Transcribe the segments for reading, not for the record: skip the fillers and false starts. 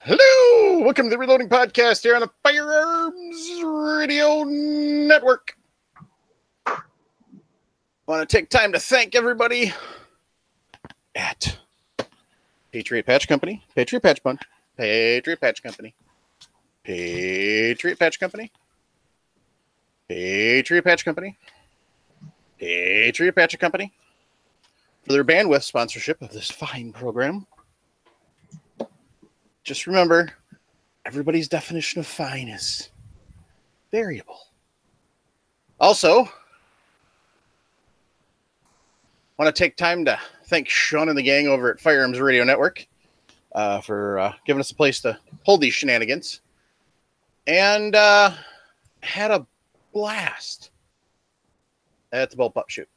Hello, welcome to the Reloading Podcast here on the Firearms Radio Network. Want to take time to thank everybody at Patriot Patch Company, Patriot Patch Bunch, Patriot Patch Company, Patriot Patch Company, Patriot Patch Company, Patriot Patch Company for their bandwidth sponsorship of this fine program. Just remember, everybody's definition of fine is variable. Also, want to take time to thank Sean and the gang over at Firearms Radio Network for giving us a place to hold these shenanigans. And had a blast at the bullpup shoot.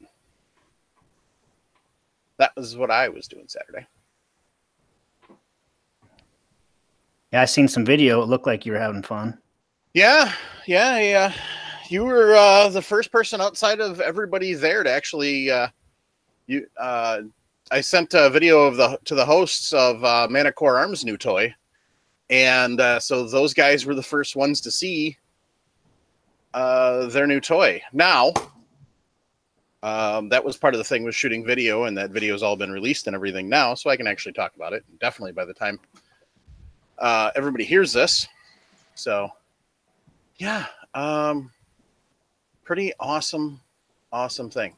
That was what I was doing Saturday. Yeah, I seen some video. It looked like you were having fun. Yeah. You were the first person outside of everybody there to actually. I sent a video to the hosts of Manticore Arms' new toy, and so those guys were the first ones to see their new toy. Now, that was part of the thing with shooting video, and that video's all been released and everything now, so I can actually talk about it. Definitely by the time everybody hears this. So yeah, pretty awesome thing.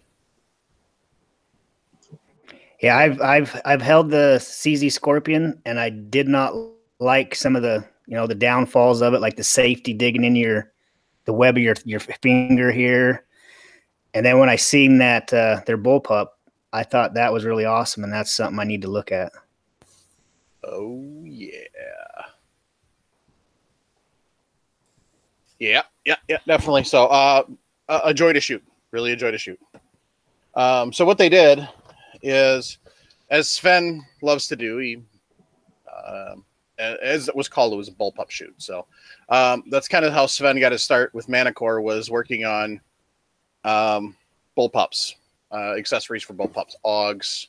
Yeah, I've held the CZ Scorpion, and I did not like some of the the downfalls of it, like the safety digging in the web of your finger here. And then when I seen that their bullpup, I thought that was really awesome, and that's something I need to look at. Oh yeah. Yeah, definitely. So, a joy to shoot. Really a joy to shoot. So what they did is, as Sven loves to do, he, as it was called, it was a bullpup shoot. So, that's kind of how Sven got his start with Manticore, was working on bullpups, accessories for bullpups, AUGs,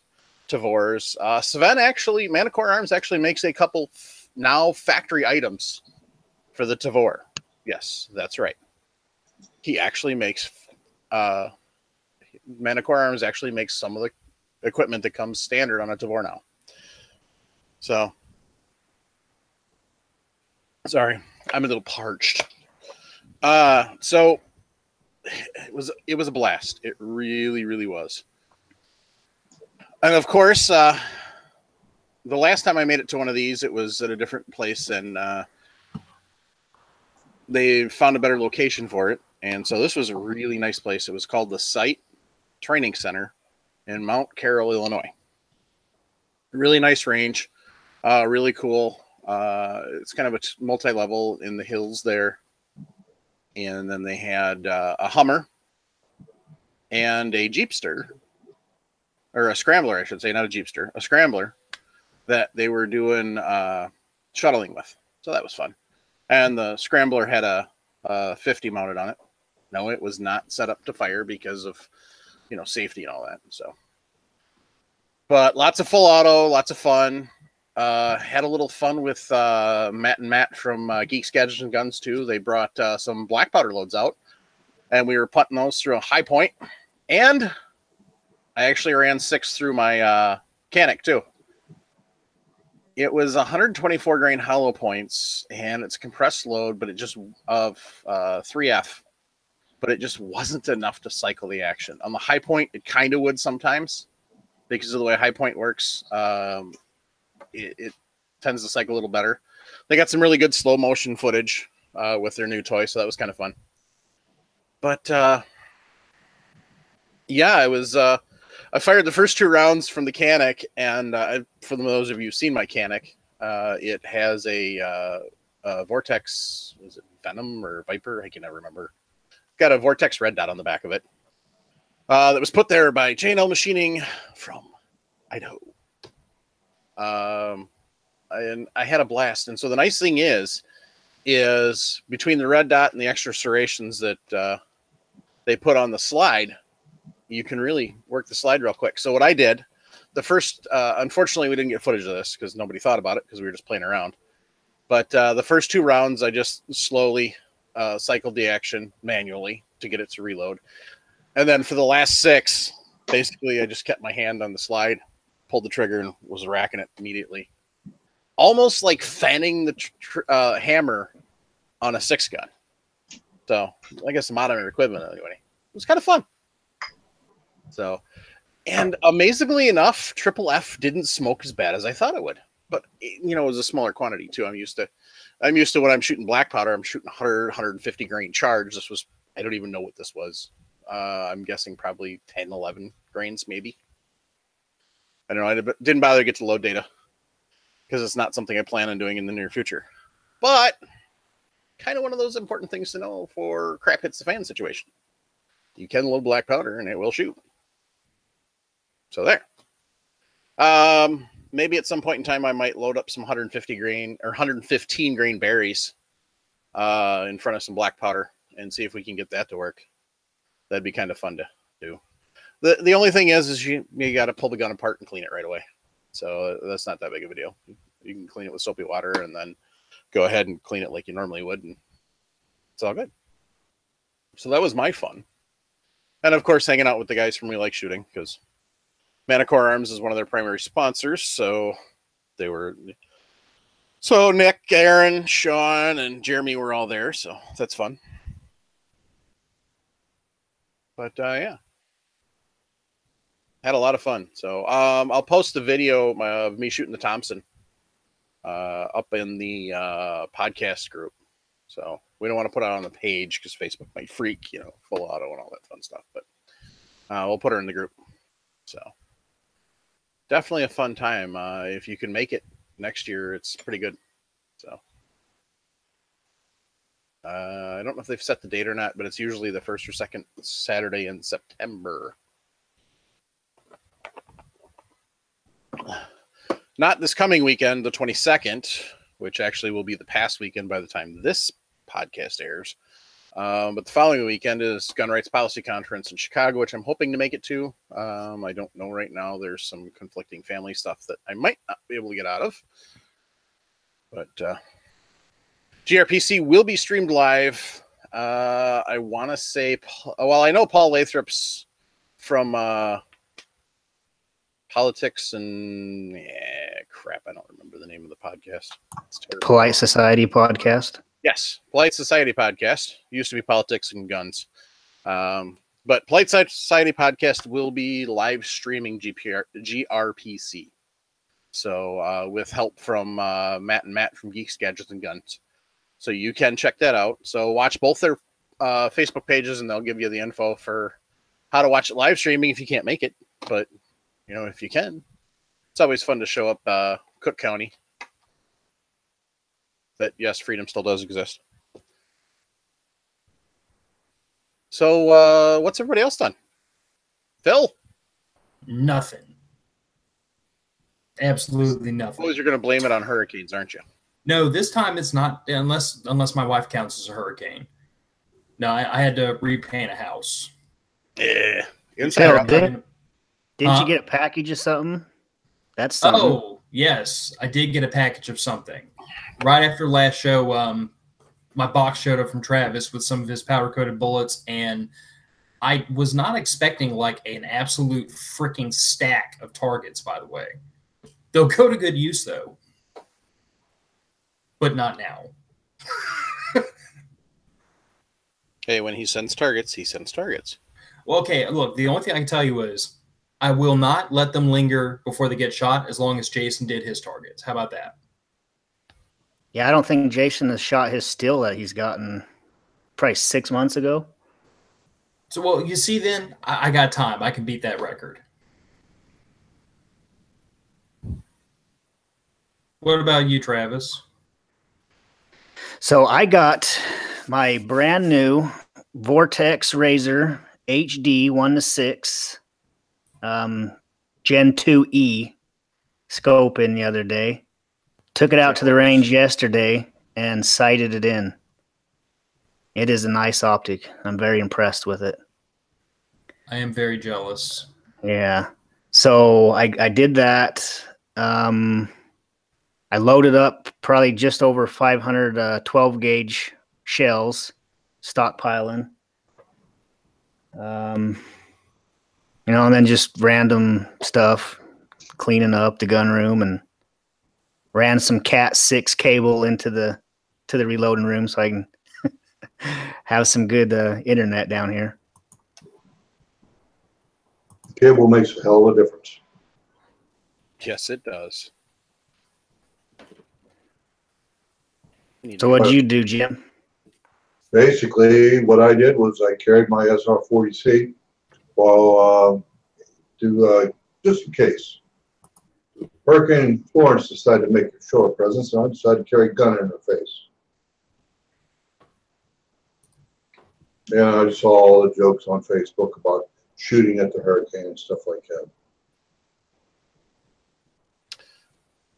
Tavors. Sven actually, Manticore Arms actually makes a couple now factory items for the Tavor. Yes, that's right. He actually makes, Manticore Arms actually makes some of the equipment that comes standard on a Tavor now. So, sorry, I'm a little parched. So it was a blast. It really was. And of course, the last time I made it to one of these, it was at a different place, and they found a better location for it. And so this was a really nice place. It was called the Site Training Center in Mount Carroll, Illinois. Really nice range. Really cool. It's kind of a multi-level in the hills there. And then they had a Hummer and a Jeepster, or a Scrambler, I should say, not a Jeepster, a Scrambler that they were doing shuttling with. So that was fun. And the Scrambler had a 50 mounted on it. No, it was not set up to fire because of, safety and all that. So, but lots of full auto, lots of fun. Had a little fun with Matt and Matt from Geeks, Gadgets, and Guns too. They brought some black powder loads out, and we were putting those through a high point. And I actually ran 6 through my Canic too. It was 124 grain hollow points, and it's compressed load, but it just of 3F, but it just wasn't enough to cycle the action. On the high point, it kind of would sometimes because of the way high point works. It tends to cycle a little better. They got some really good slow motion footage with their new toy, so that was kind of fun. But yeah, it was. I fired the first 2 rounds from the Canic, and for those of you who've seen my Canic, it has a Vortex, was it Venom or Viper? I can never remember. Got a Vortex red dot on the back of it that was put there by J&L Machining from Idaho. And I had a blast. And so the nice thing is between the red dot and the extra serrations that they put on the slide, you can really work the slide real quick. So what I did, the first, unfortunately, we didn't get footage of this because nobody thought about it because we were just playing around. But the first 2 rounds, I just slowly cycled the action manually to get it to reload. And then for the last 6, basically, I just kept my hand on the slide, pulled the trigger, and was racking it immediately. Almost like fanning the hammer on a 6 gun. So I guess some modern equipment anyway. It was kind of fun. So, and amazingly enough, Triple F didn't smoke as bad as I thought it would. But you know, it was a smaller quantity too. I'm used to when I'm shooting black powder, I'm shooting 100, 150 grain charge. This was, I don't even know what this was. I'm guessing probably 10, 11 grains maybe. I don't know. I didn't bother to get to load data because it's not something I plan on doing in the near future. But kind of one of those important things to know for crap hits the fan situation. You can load black powder and it will shoot. So there. Maybe at some point in time I might load up some 150 grain or 115 grain berries in front of some black powder and see if we can get that to work. That'd be kind of fun to do. The only thing is you got to pull the gun apart and clean it right away. So that's not that big of a deal. You can clean it with soapy water and then go ahead and clean it like you normally would, and it's all good. So that was my fun. And of course, hanging out with the guys from We Like Shooting, because Manticore Arms is one of their primary sponsors. So Nick, Aaron, Sean, and Jeremy were all there. So that's fun. But yeah, had a lot of fun. So I'll post the video of me shooting the Thompson up in the podcast group. So we don't want to put it on the page because Facebook might freak, full auto and all that fun stuff. But we'll put her in the group. So definitely a fun time. If you can make it next year, it's pretty good. So I don't know if they've set the date or not, but it's usually the first or second Saturday in September. Not this coming weekend, the 22nd, which actually will be the past weekend by the time this podcast airs. But the following weekend is Gun Rights Policy Conference in Chicago, which I'm hoping to make it to. I don't know right now. There's some conflicting family stuff that I might not be able to get out of. But GRPC will be streamed live. I want to say, I know Paul Lathrop's from Politics and I don't remember the name of the podcast. It's terrible. Polite Society podcast. Yes, Polite Society podcast. Used to be Politics and Guns. But Polite Society podcast will be live streaming GRPC. So with help from Matt and Matt from Geeks, Gadgets, and Guns. So you can check that out. So watch both their Facebook pages and they'll give you the info for how to watch it live streaming if you can't make it. But, if you can, it's always fun to show up Cook County. But yes, freedom still does exist. So what's everybody else done? Phil? Nothing. Absolutely nothing. Suppose you're going to blame it on hurricanes, aren't you? No, this time it's not, unless my wife counts as a hurricane. No, I had to repaint a house. Yeah. Did you get a package or something? That's something. Oh, yes. I did get a package of something. Right after last show, my box showed up from Travis with some of his powder-coated bullets, and I was not expecting like an absolute freaking stack of targets, by the way. They'll go to good use, though. But not now. Hey, when he sends targets, he sends targets. Well, okay, look, the only thing I can tell you is I will not let them linger before they get shot as long as Jason did his targets. How about that? Yeah, I don't think Jason has shot his still that he's gotten probably 6 months ago. So, well, you see then, I got time. I can beat that record. What about you, Travis? So I got my brand new Vortex Razor HD 1-6 Gen 2E scope in the other day. Took it out to the range yesterday and sighted it in. It is a nice optic. I'm very impressed with it. I am very jealous. Yeah. So I did that. I I loaded up probably just over 500 12 gauge shells, stockpiling. And then just random stuff, cleaning up the gun room, and ran some Cat 6 cable into the reloading room so I can have some good internet down here. Cable makes a hell of a difference. Yes, it does. So what'd you do, Jim? Basically, what I did was I carried my SR40C while just in case. Hurricane Florence decided to make a shore presence, and I decided to carry a gun in her face. And I saw all the jokes on Facebook about shooting at the hurricane and stuff like that.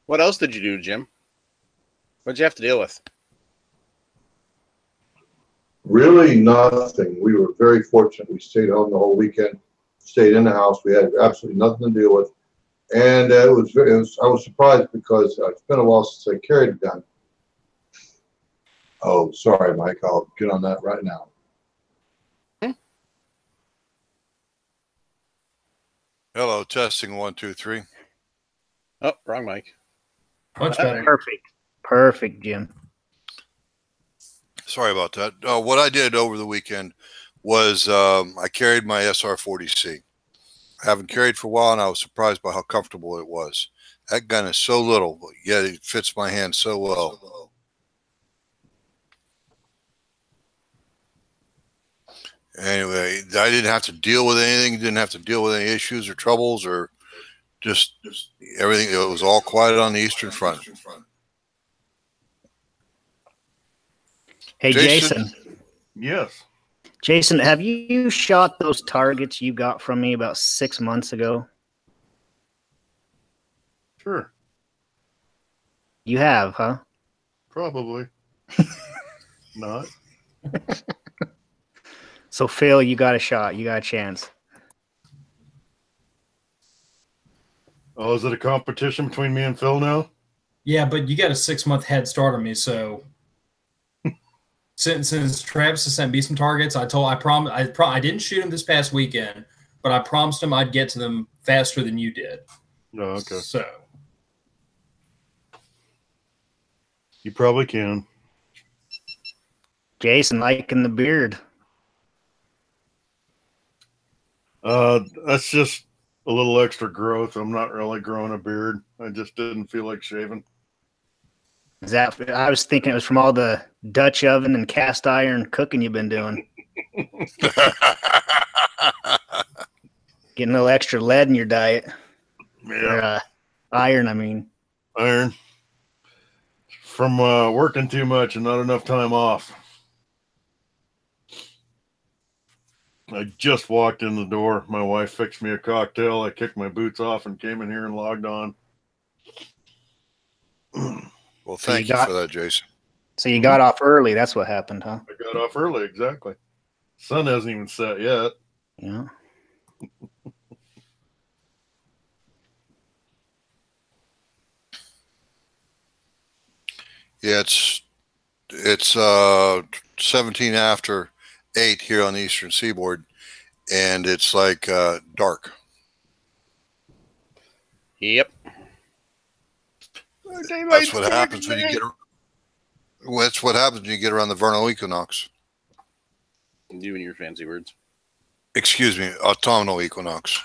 What else did you do, Jim? What'd you have to deal with? Really nothing. We were very fortunate. We stayed home the whole weekend, stayed in the house. We had absolutely nothing to deal with. And I was surprised because it's been a while since I carried a gun. Oh, sorry, Mike. I'll get on that right now. Hello, testing 1, 2, 3. Oh, wrong mic. Much better. Perfect, Jim. Sorry about that. What I did over the weekend was I carried my SR40C. I haven't carried for a while, and I was surprised by how comfortable it was. That gun is so little, but yet it fits my hand so well. Anyway, I didn't have to deal with anything, didn't have to deal with any issues or troubles or just everything. It was all quiet on the Eastern Front. Hey, Jason. Yes. Jason, have you shot those targets you got from me about 6 months ago? Sure. You have, huh? Probably. Not. So, Phil, you got a shot. You got a chance. Oh, is it a competition between me and Phil now? Yeah, but you got a 6-month head start on me, so since Travis has sent me some targets, I didn't shoot him this past weekend, but I promised him I'd get to them faster than you did. Oh, okay. So You probably can. Jason, liking the beard. That's just a little extra growth. I'm not really growing a beard. I just didn't feel like shaving. Is that? I was thinking it was from all the Dutch oven and cast iron cooking you've been doing. Getting a little extra lead in your diet. Yeah. Or, iron, I mean. Iron. From working too much and not enough time off. I just walked in the door. My wife fixed me a cocktail. I kicked my boots off and came in here and logged on. Well, thank you for that, Jason. So you got off early. That's what happened, huh? I got off early, exactly. Sun hasn't even set yet. Yeah. Yeah, it's 17 after 8 here on the Eastern Seaboard, and it's like dark. Yep. That's what happens when you get. That's what happens when you get around the vernal equinox. You and your fancy words. Excuse me, autumnal equinox.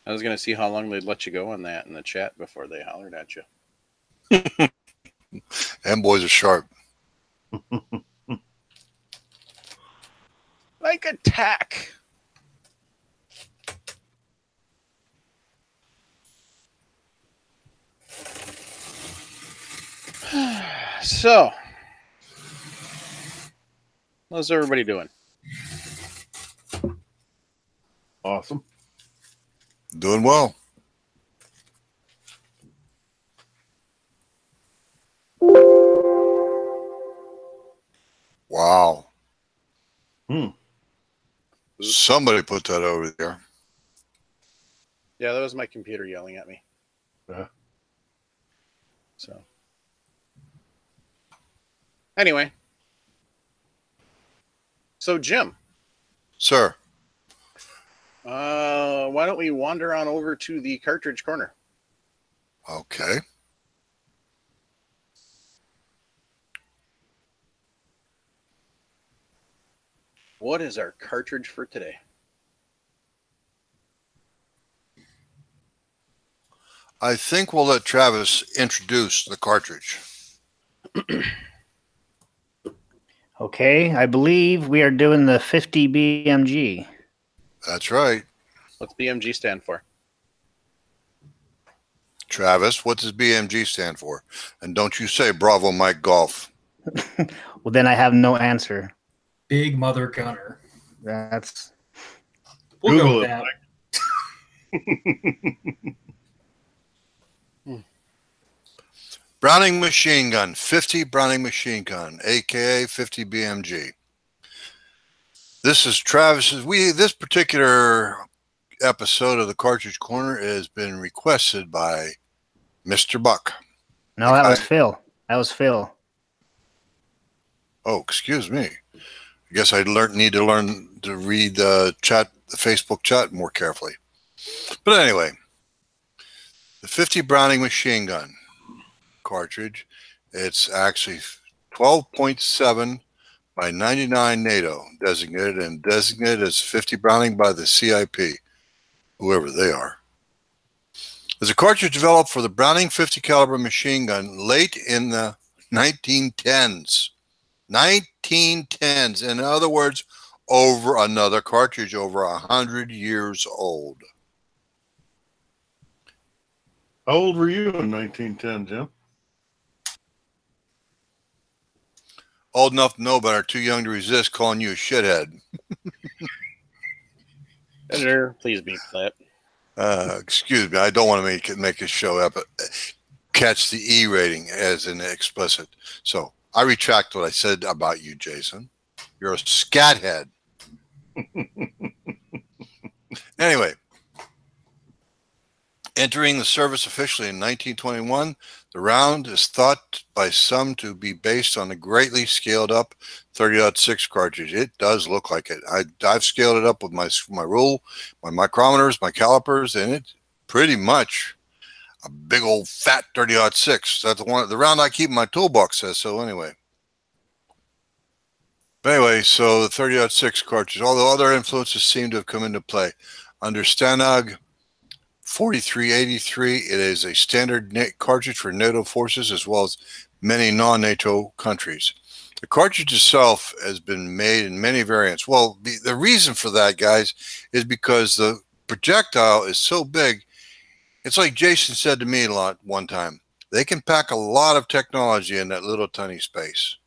I was gonna see how long they'd let you go on that in the chat before they hollered at you. Them boys are sharp. Like attack. So, how's everybody doing? Awesome. Doing well. Wow. Somebody put that over there. Yeah, that was my computer yelling at me. Yeah. So, anyway. So, Jim, Sir. why don't we wander on over to the cartridge corner? Okay. What is our cartridge for today? I think we'll let Travis introduce the cartridge. Okay, I believe we are doing the 50 BMG. That's right. What's BMG stand for? Travis, what does BMG stand for? And don't you say Bravo Mike Golf. Well, then I have no answer. Big Mother Gunner. That's We'll Google go with it, that. Browning machine gun, 50 Browning machine gun, aka 50 BMG. This is Travis's. This particular episode of the Cartridge Corner has been requested by Mr. Buck. no, that was Phil. That was Phil. Oh, excuse me. I guess I need to learn to read the Facebook chat more carefully. But anyway, the 50 Browning machine gun cartridge. It's actually 12.7 by 99 NATO designated as 50 Browning by the CIP, whoever they are. There's a cartridge developed for the Browning 50 caliber machine gun late in the 1910s. 1910s. In other words, over another cartridge over 100 years old. How old were you in 1910, Jim? Old enough to know better, too young to resist calling you a shithead. Editor, please beep that. Excuse me, I don't want to make this show up. Catch the E rating as an explicit. So I retract what I said about you, Jason. You're a scathead. Anyway, entering the service officially in 1921, the round is thought by some to be based on a greatly scaled up 30-06 cartridge. It does look like it. I've scaled it up with my rule, my micrometers, my calipers, and it's pretty much a big old fat 30-06. That's the round I keep in my toolbox says so anyway. But anyway, so the 30-06 cartridge, although other influences seem to have come into play. Under Stanag 4383, it is a standard cartridge for NATO forces as well as many non-NATO countries. The cartridge itself has been made in many variants. Well, the reason for that, guys, is because the projectile is so big. It's like Jason said to me a lot one time. They can pack a lot of technology in that little tiny space.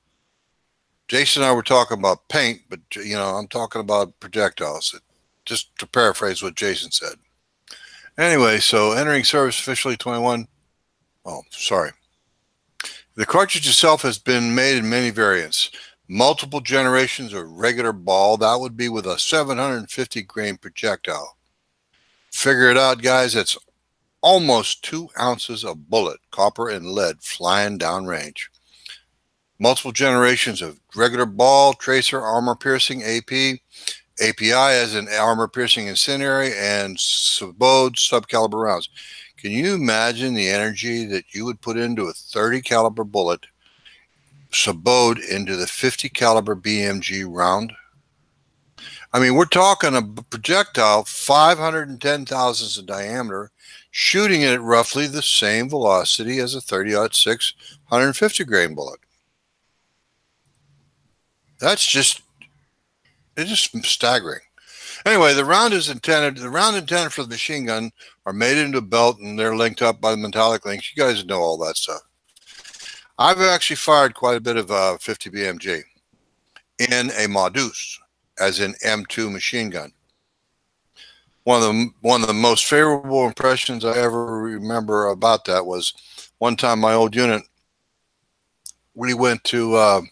Jason and I were talking about paint, but you know, I'm talking about projectiles. Just to paraphrase what Jason said. Anyway, so entering service officially 21. Oh, sorry. The cartridge itself has been made in many variants. Multiple generations of regular ball. That would be with a 750 grain projectile. Figure it out, guys. It's almost 2 ounces of bullet, copper and lead, flying downrange. Multiple generations of regular ball, tracer, armor-piercing, AP, API as an armor-piercing incendiary, and Sabot subcaliber rounds. Can you imagine the energy that you would put into a 30 caliber bullet, Sabot into the 50 caliber BMG round? I mean, we're talking a projectile 510 thousandths in diameter, shooting it at roughly the same velocity as a 30-06 150 grain bullet. It's just staggering. Anyway, the round intended for the machine gun are made into a belt and they're linked up by the metallic links. You guys know all that stuff. I've actually fired quite a bit of 50 BMG in a Modus, as in M2 machine gun. One of the most favorable impressions I ever remember about that was one time my old unit, we went to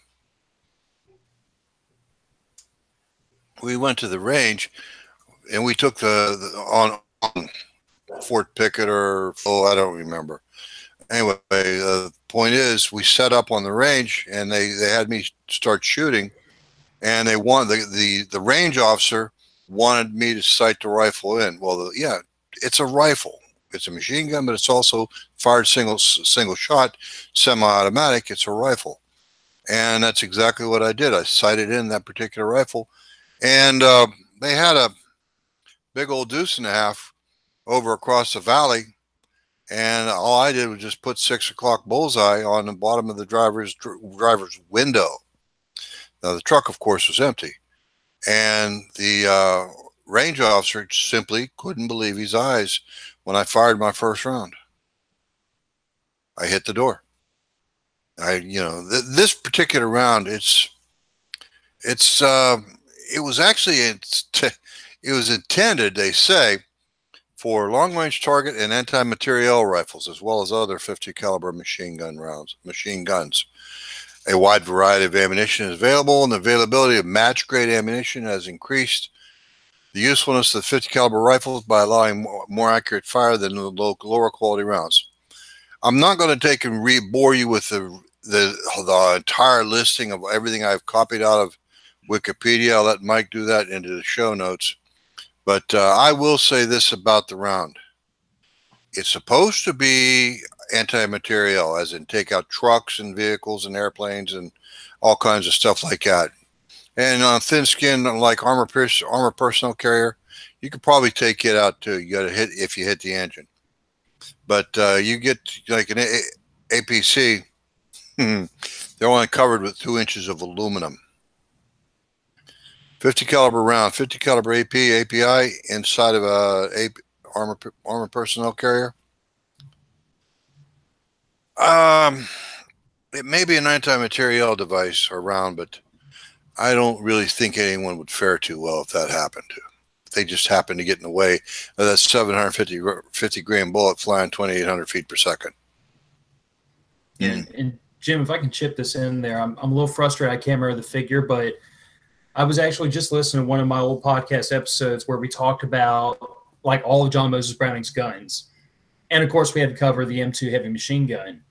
the range, and we took on Fort Pickett or I don't remember. Anyway, the point is, we set up on the range, and they had me start shooting, and they the range officer wanted me to sight the rifle in. Well, yeah, it's a rifle. It's a machine gun, but it's also fired single shot, semi-automatic. It's a rifle, and that's exactly what I did. I sighted in that particular rifle, and they had a big old deuce and a half over across the valley. And all I did was just put 6 o'clock bullseye on the bottom of the driver's window. Now, the truck, of course, was empty. And the range officer simply couldn't believe his eyes when I fired my first round. I hit the door. This particular round, it was intended, they say, for long-range target and anti-materiel rifles, as well as other 50 caliber machine guns. A wide variety of ammunition is available, and the availability of match-grade ammunition has increased the usefulness of the 50 caliber rifles by allowing more accurate fire than the lower quality rounds. I'm not going to take and bore you with the entire listing of everything I've copied out of Wikipedia. I'll let Mike do that into the show notes. But I will say this about the round. It's supposed to be anti-materiel, as in take out trucks and vehicles and airplanes and all kinds of stuff like that. And on thin skin, like armor personnel carrier, you could probably take it out too. You got to hit if you hit the engine. But you get like an APC, they're only covered with 2 inches of aluminum. 50 caliber round, 50 caliber API inside of a armor personnel carrier. It may be an anti-materiel device or round, but I don't really think anyone would fare too well if that happened. If they just happened to get in the way of that 750 grain bullet flying 2,800 feet per second. And Jim, if I can chip this in there, I'm a little frustrated. I can't remember the figure, but I was actually just listening to one of my old podcast episodes where we talked about like all of John Moses Browning's guns. And of course we had to cover the M2 heavy machine gun.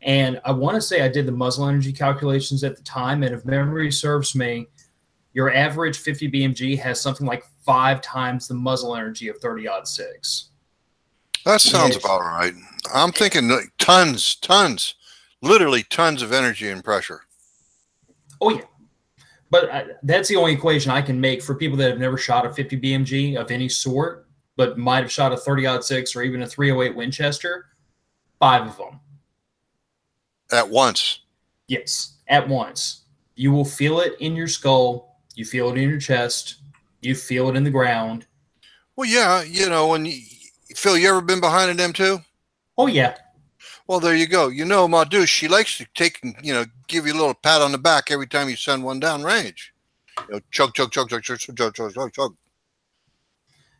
And I want to say I did the muzzle energy calculations at the time. And if memory serves me, your average 50 BMG has something like 5 times the muzzle energy of 30-06. That sounds about right. I'm thinking like tons, literally tons of energy and pressure. Oh yeah. But that's the only equation I can make for people that have never shot a 50 BMG of any sort, but might have shot a 30-06 or even a 308 Winchester. 5 of them. At once. Yes, at once. You will feel it in your skull. You feel it in your chest. You feel it in the ground. Well, yeah, when Phil, you ever been behind an M2? Oh, yeah. Well, there you go. Ma Deuce, she likes to take and, give you a little pat on the back every time you send one down range. Chug, chug, chug, chug, chug, chug, chug, chug, chug, chug.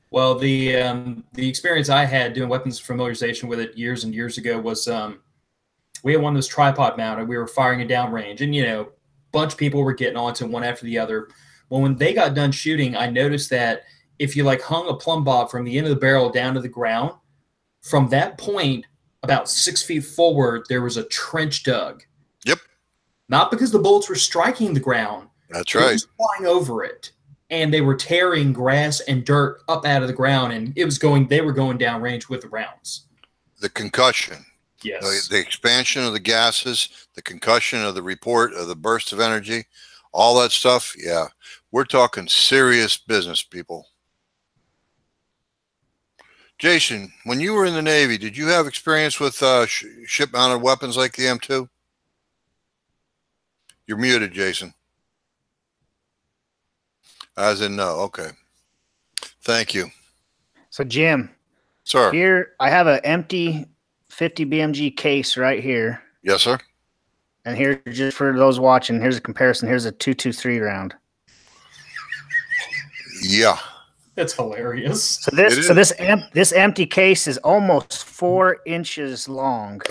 Well, the experience I had doing weapons familiarization with it years and years ago was we had one of those tripod mounted. We were firing it down range, and a bunch of people were getting onto one after the other. Well, when they got done shooting, I noticed that if you hung a plumb bob from the end of the barrel down to the ground, from that point about 6 feet forward, there was a trench dug. Yep. Not because the bullets were striking the ground. That's right. It was flying over it. And they were tearing grass and dirt up out of the ground, and they were going down range with the rounds. The concussion. Yes. The expansion of the gases, the concussion of the report of the burst of energy, all that stuff. Yeah. We're talking serious business, people. Jason, when you were in the Navy, did you have experience with ship-mounted weapons like the M2? You're muted, Jason. As in no. Okay. Thank you. So, Jim. Sir. Here, I have an empty 50 BMG case right here. Yes, sir. And here, just for those watching, here's a comparison. Here's a 223 round. Yeah. That's hilarious. So this empty case is almost 4 inches long.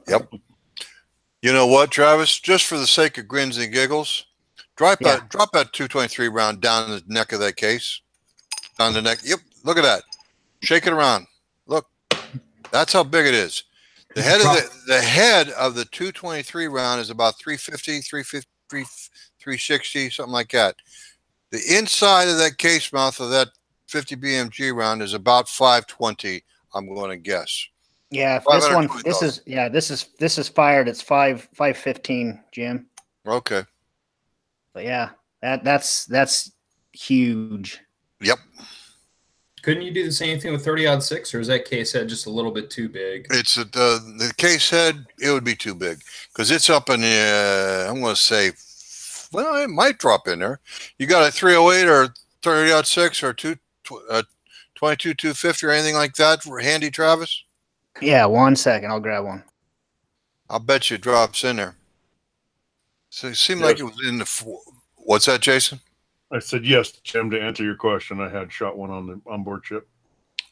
Yep. You know what, Travis? Just for the sake of grins and giggles, drop that 223 round down the neck of that case. Down the neck. Yep. Look at that. Shake it around. That's how big it is. The head of the 223 round is about 350, 360, something like that. The inside of that case mouth of that 50 BMG round is about 520. I'm going to guess. Yeah, this is fired. It's 515, Jim. Okay. But yeah, that's huge. Yep. Couldn't you do the same thing with 30-06, or is that case head just a little bit too big? It's the case head. It would be too big because it's up in the. I'm going to say, well, it might drop in there. You got a 308 or 30-06 or 22-250 or anything like that for handy, Travis? Yeah, 1 second. I'll grab one. I'll bet you it drops in there. So it seemed like it was in the. What's that, Jason? I said yes, Jim, to answer your question. I had shot one on the onboard ship.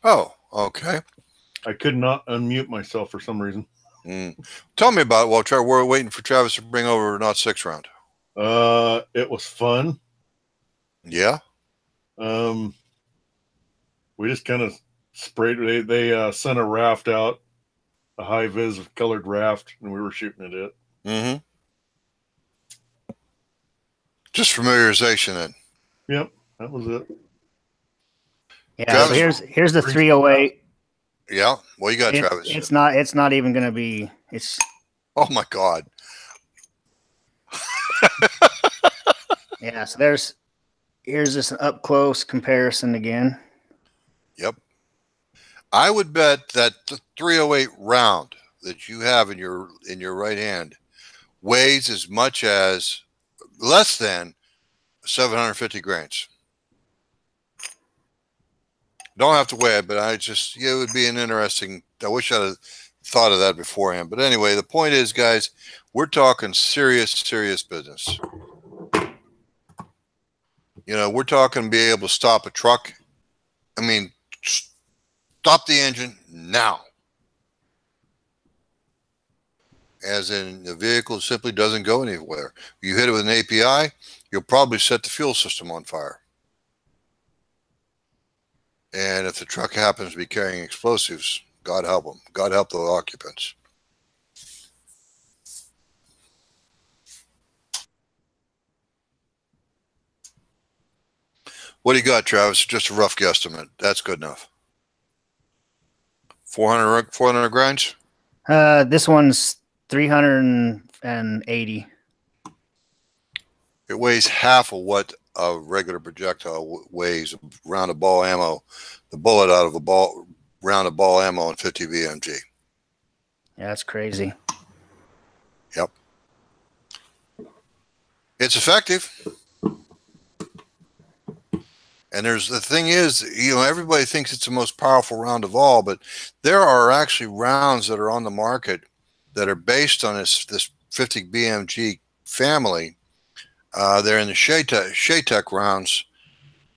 Oh, okay. I could not unmute myself for some reason. Tell me about it while we're waiting for Travis to bring over not 6 round. It was fun. Yeah. We just kind of sprayed. They sent a raft out, a high vis colored raft, and we were shooting at it. Mm-hmm. Just familiarization then. Yep, that was it. Yeah, Travis, so here's the 308. Yeah. What you got, Travis? It's not even gonna be. It's. Oh my God. Yeah, so here's this up close comparison again. Yep. I would bet that the 308 round that you have in your right hand weighs as much as less than 750 grains. Don't have to weigh it, but it would be an interesting. I wish I'd have thought of that beforehand. But anyway, the point is, guys, we're talking serious business. You know, we're talking be able to stop a truck. I mean, stop the engine now. As in, the vehicle simply doesn't go anywhere. You hit it with an API, you'll probably set the fuel system on fire. And if the truck happens to be carrying explosives, God help them. God help the occupants. What do you got, Travis? Just a rough guesstimate. That's good enough. 400 grains? This one's 380. It weighs half of what a regular projectile weighs. Round of ball ammo, the bullet out of a round of ball ammo and 50 BMG. Yeah, that's crazy. Yep. It's effective. And the thing is, you know, everybody thinks it's the most powerful round of all, but there are actually rounds that are on the market that are based on this 50 BMG family. They're in the Shaytek rounds.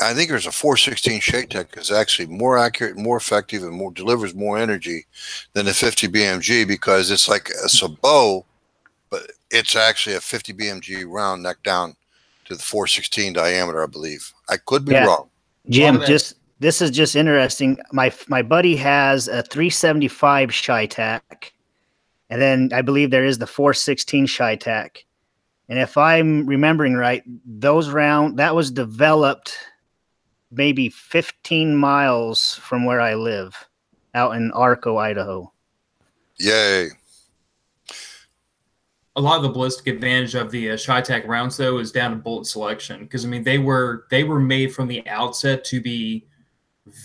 I think there's a 416 Shaytek is actually more accurate, more effective, and delivers more energy than the 50 BMG because it's like a sabot, but it's actually a 50 BMG round neck down to the 416 diameter, I believe. I could be wrong. Jim, this is just interesting. My buddy has a 375 Shaytek, and then I believe there is the 416 Shaytek. And if I'm remembering right, that was developed maybe 15 miles from where I live, out in Arco, Idaho. Yay. A lot of the ballistic advantage of the Shaytek rounds, though, is down to bullet selection. Because, I mean, they were made from the outset to be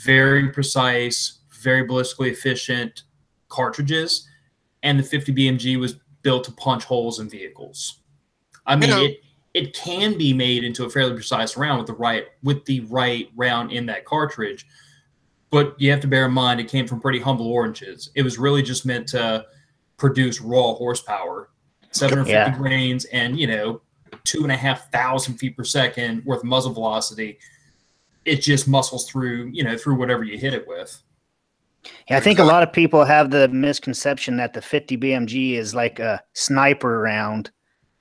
very precise, very ballistically efficient cartridges. And the 50 BMG was built to punch holes in vehicles. I mean, it can be made into a fairly precise round with the right round in that cartridge. But you have to bear in mind it came from pretty humble origins. It was really just meant to produce raw horsepower. 750 grains and, 2,500 feet per second worth of muzzle velocity. It just muscles through whatever you hit it with. Yeah, I think a lot of people have the misconception that the 50 BMG is like a sniper round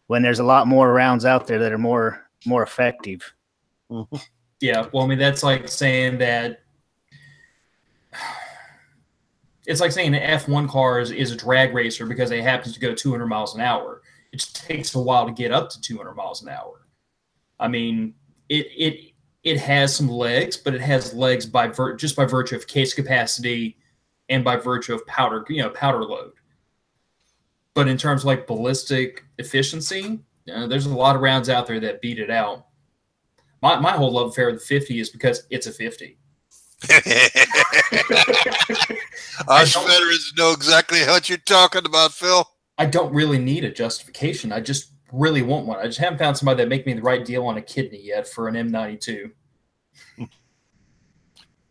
when there's a lot more rounds out there that are more effective. Yeah, well, I mean, that's like saying that It's like saying an F1 car is a drag racer because it happens to go 200 miles an hour. It just takes a while to get up to 200 miles an hour. I mean, it has some legs, but it has legs just by virtue of case capacity and by virtue of powder load. But in terms of like ballistic efficiency, there's a lot of rounds out there that beat it out. My whole love affair with the 50 is because it's a 50. Us veterans know exactly what you're talking about, Phil. I don't really need a justification. I just really want one. I just haven't found somebody that make me the right deal on a kidney yet for an M92.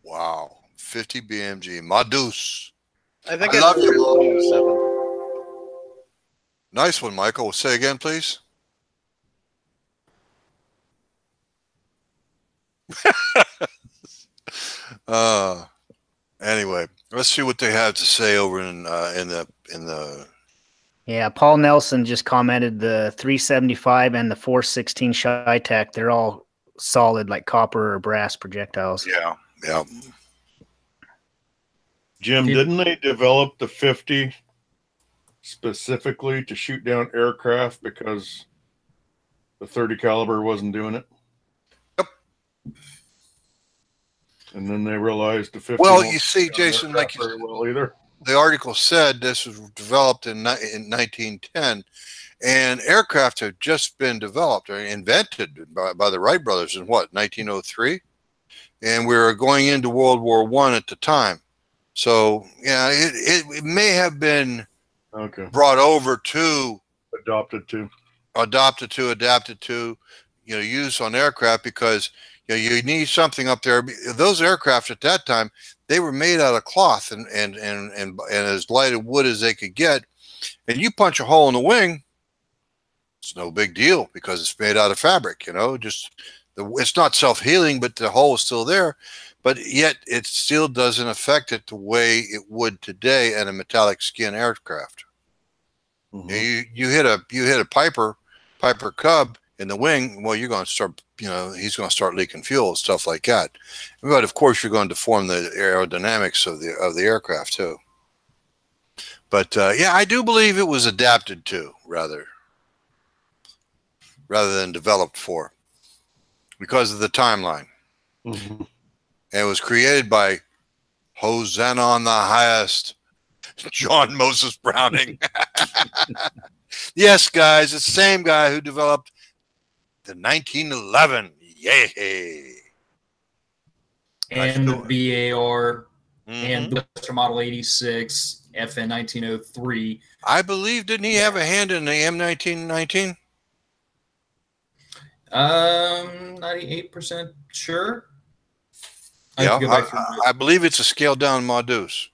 Wow. 50 BMG. Madus. I think I it's love you. 7. Nice one, Michael. Say again, please. Anyway, let's see what they have to say over in the. Yeah, Paul Nelson just commented the 375 and the 416 Chi-Tac, they're all solid like copper or brass projectiles. Yeah, yeah. Jim, didn't they develop the 50 specifically to shoot down aircraft because the 30 caliber wasn't doing it? Yep. And then they realized the 50. Well, you see, Jason, like very well either. The article said, this was developed in 1910, and aircraft have just been developed or invented by the Wright brothers in what, 1903? And we were going into World War I at the time. So, yeah, it may have been brought over to adapted to, used on aircraft because you need something up there. Those aircraft at that time, they were made out of cloth and as light of wood as they could get. And you punch a hole in the wing, it's no big deal because it's made out of fabric. It's not self-healing, but the hole is still there. But yet it still doesn't affect it the way it would today in a metallic skin aircraft. Mm-hmm. You hit a Piper Cub in the wing, well, you're going to start, he's going to start leaking fuel and stuff like that. But of course, you're going to deform the aerodynamics of the aircraft too. But yeah, I do believe it was adapted to rather than developed for, because of the timeline. Mm-hmm. And it was created by Hosanna on the highest, John Moses Browning. Yes, guys, it's the same guy who developed the 1911. Yay! And the BAR and the Western Model 86, FN 1903. I believe, didn't he have a hand in the M1919? 98% sure. Yeah, I believe it's a scaled down Madus.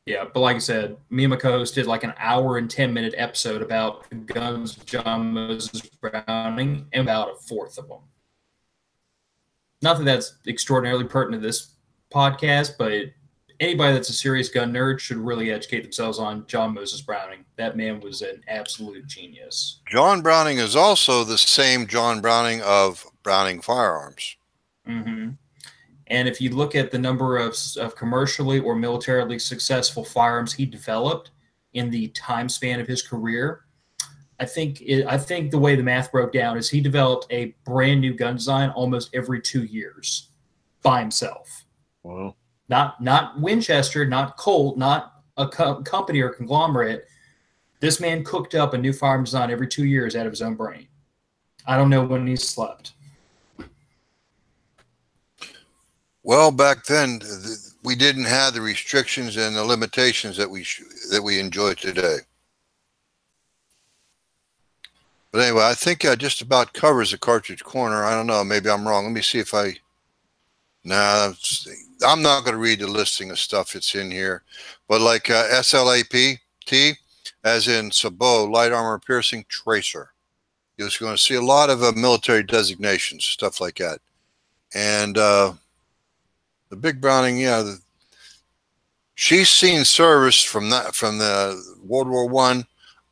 Yeah, but like I said, me and my co-host did like an hour and 10-minute episode about the guns of John Moses Browning and about a fourth of them. Not that that's extraordinarily pertinent to this podcast, but anybody that's a serious gun nerd should really educate themselves on John Moses Browning. That man was an absolute genius. John Browning is also the same John Browning of Browning Firearms. Mm-hmm. And if you look at the number of commercially or militarily successful firearms he developed in the time span of his career, I think the way the math broke down is he developed a brand new gun design almost every 2 years by himself. Wow. Not Winchester, not Colt, not a company or conglomerate. This man cooked up a new firearm design every 2 years out of his own brain. I don't know when he slept. Well, back then, we didn't have the restrictions and the limitations that we enjoy today. But anyway, I think just about covers the Cartridge Corner. I don't know. Maybe I'm wrong. Let me see if I... Nah, I'm not going to read the listing of stuff that's in here. But like SLAPT, as in Sabot, Light Armor Piercing Tracer. You're just going to see a lot of military designations, stuff like that. And... the Big Browning, yeah, she's seen service from the World War I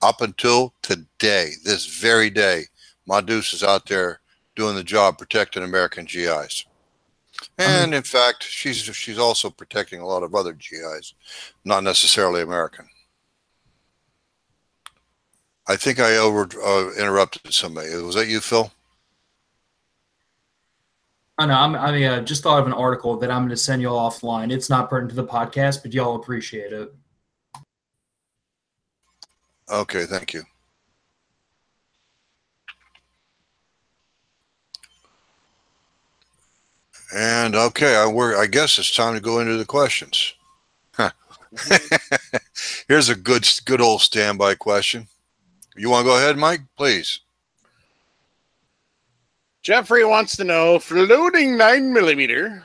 up until today, this very day. Madus is out there doing the job protecting American GIs. And in fact, she's also protecting a lot of other GIs, not necessarily American. I think I interrupted somebody. Was that you, Phil? I know. I just thought of an article that I'm going to send you all offline. It's not pertinent to the podcast, but y'all appreciate it. Okay, thank you. And okay, I guess it's time to go into the questions. Here's a good old standby question. You want to go ahead, Mike? Please. Jeffrey wants to know, for loading 9mm,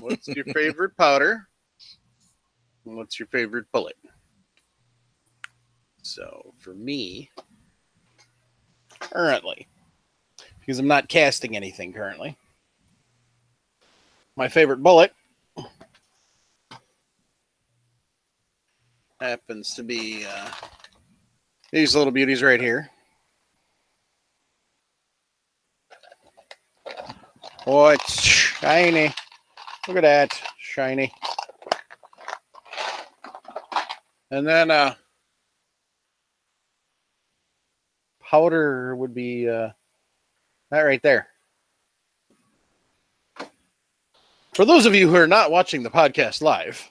what's your favorite powder? And what's your favorite bullet? So for me, currently, because I'm not casting anything currently, my favorite bullet happens to be these little beauties right here. Oh, it's shiny. Look at that. Shiny. And then powder would be that right there. For those of you who are not watching the podcast live,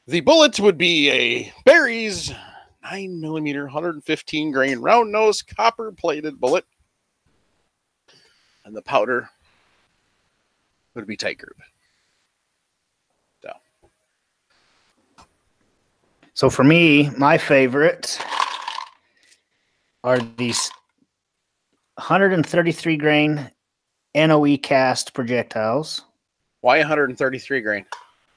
the bullet would be a Barry's 9mm 115 grain round nose copper plated bullet. And the powder would be Tight Group. So for me, my favorite are these 133 grain NOE cast projectiles. Why 133 grain?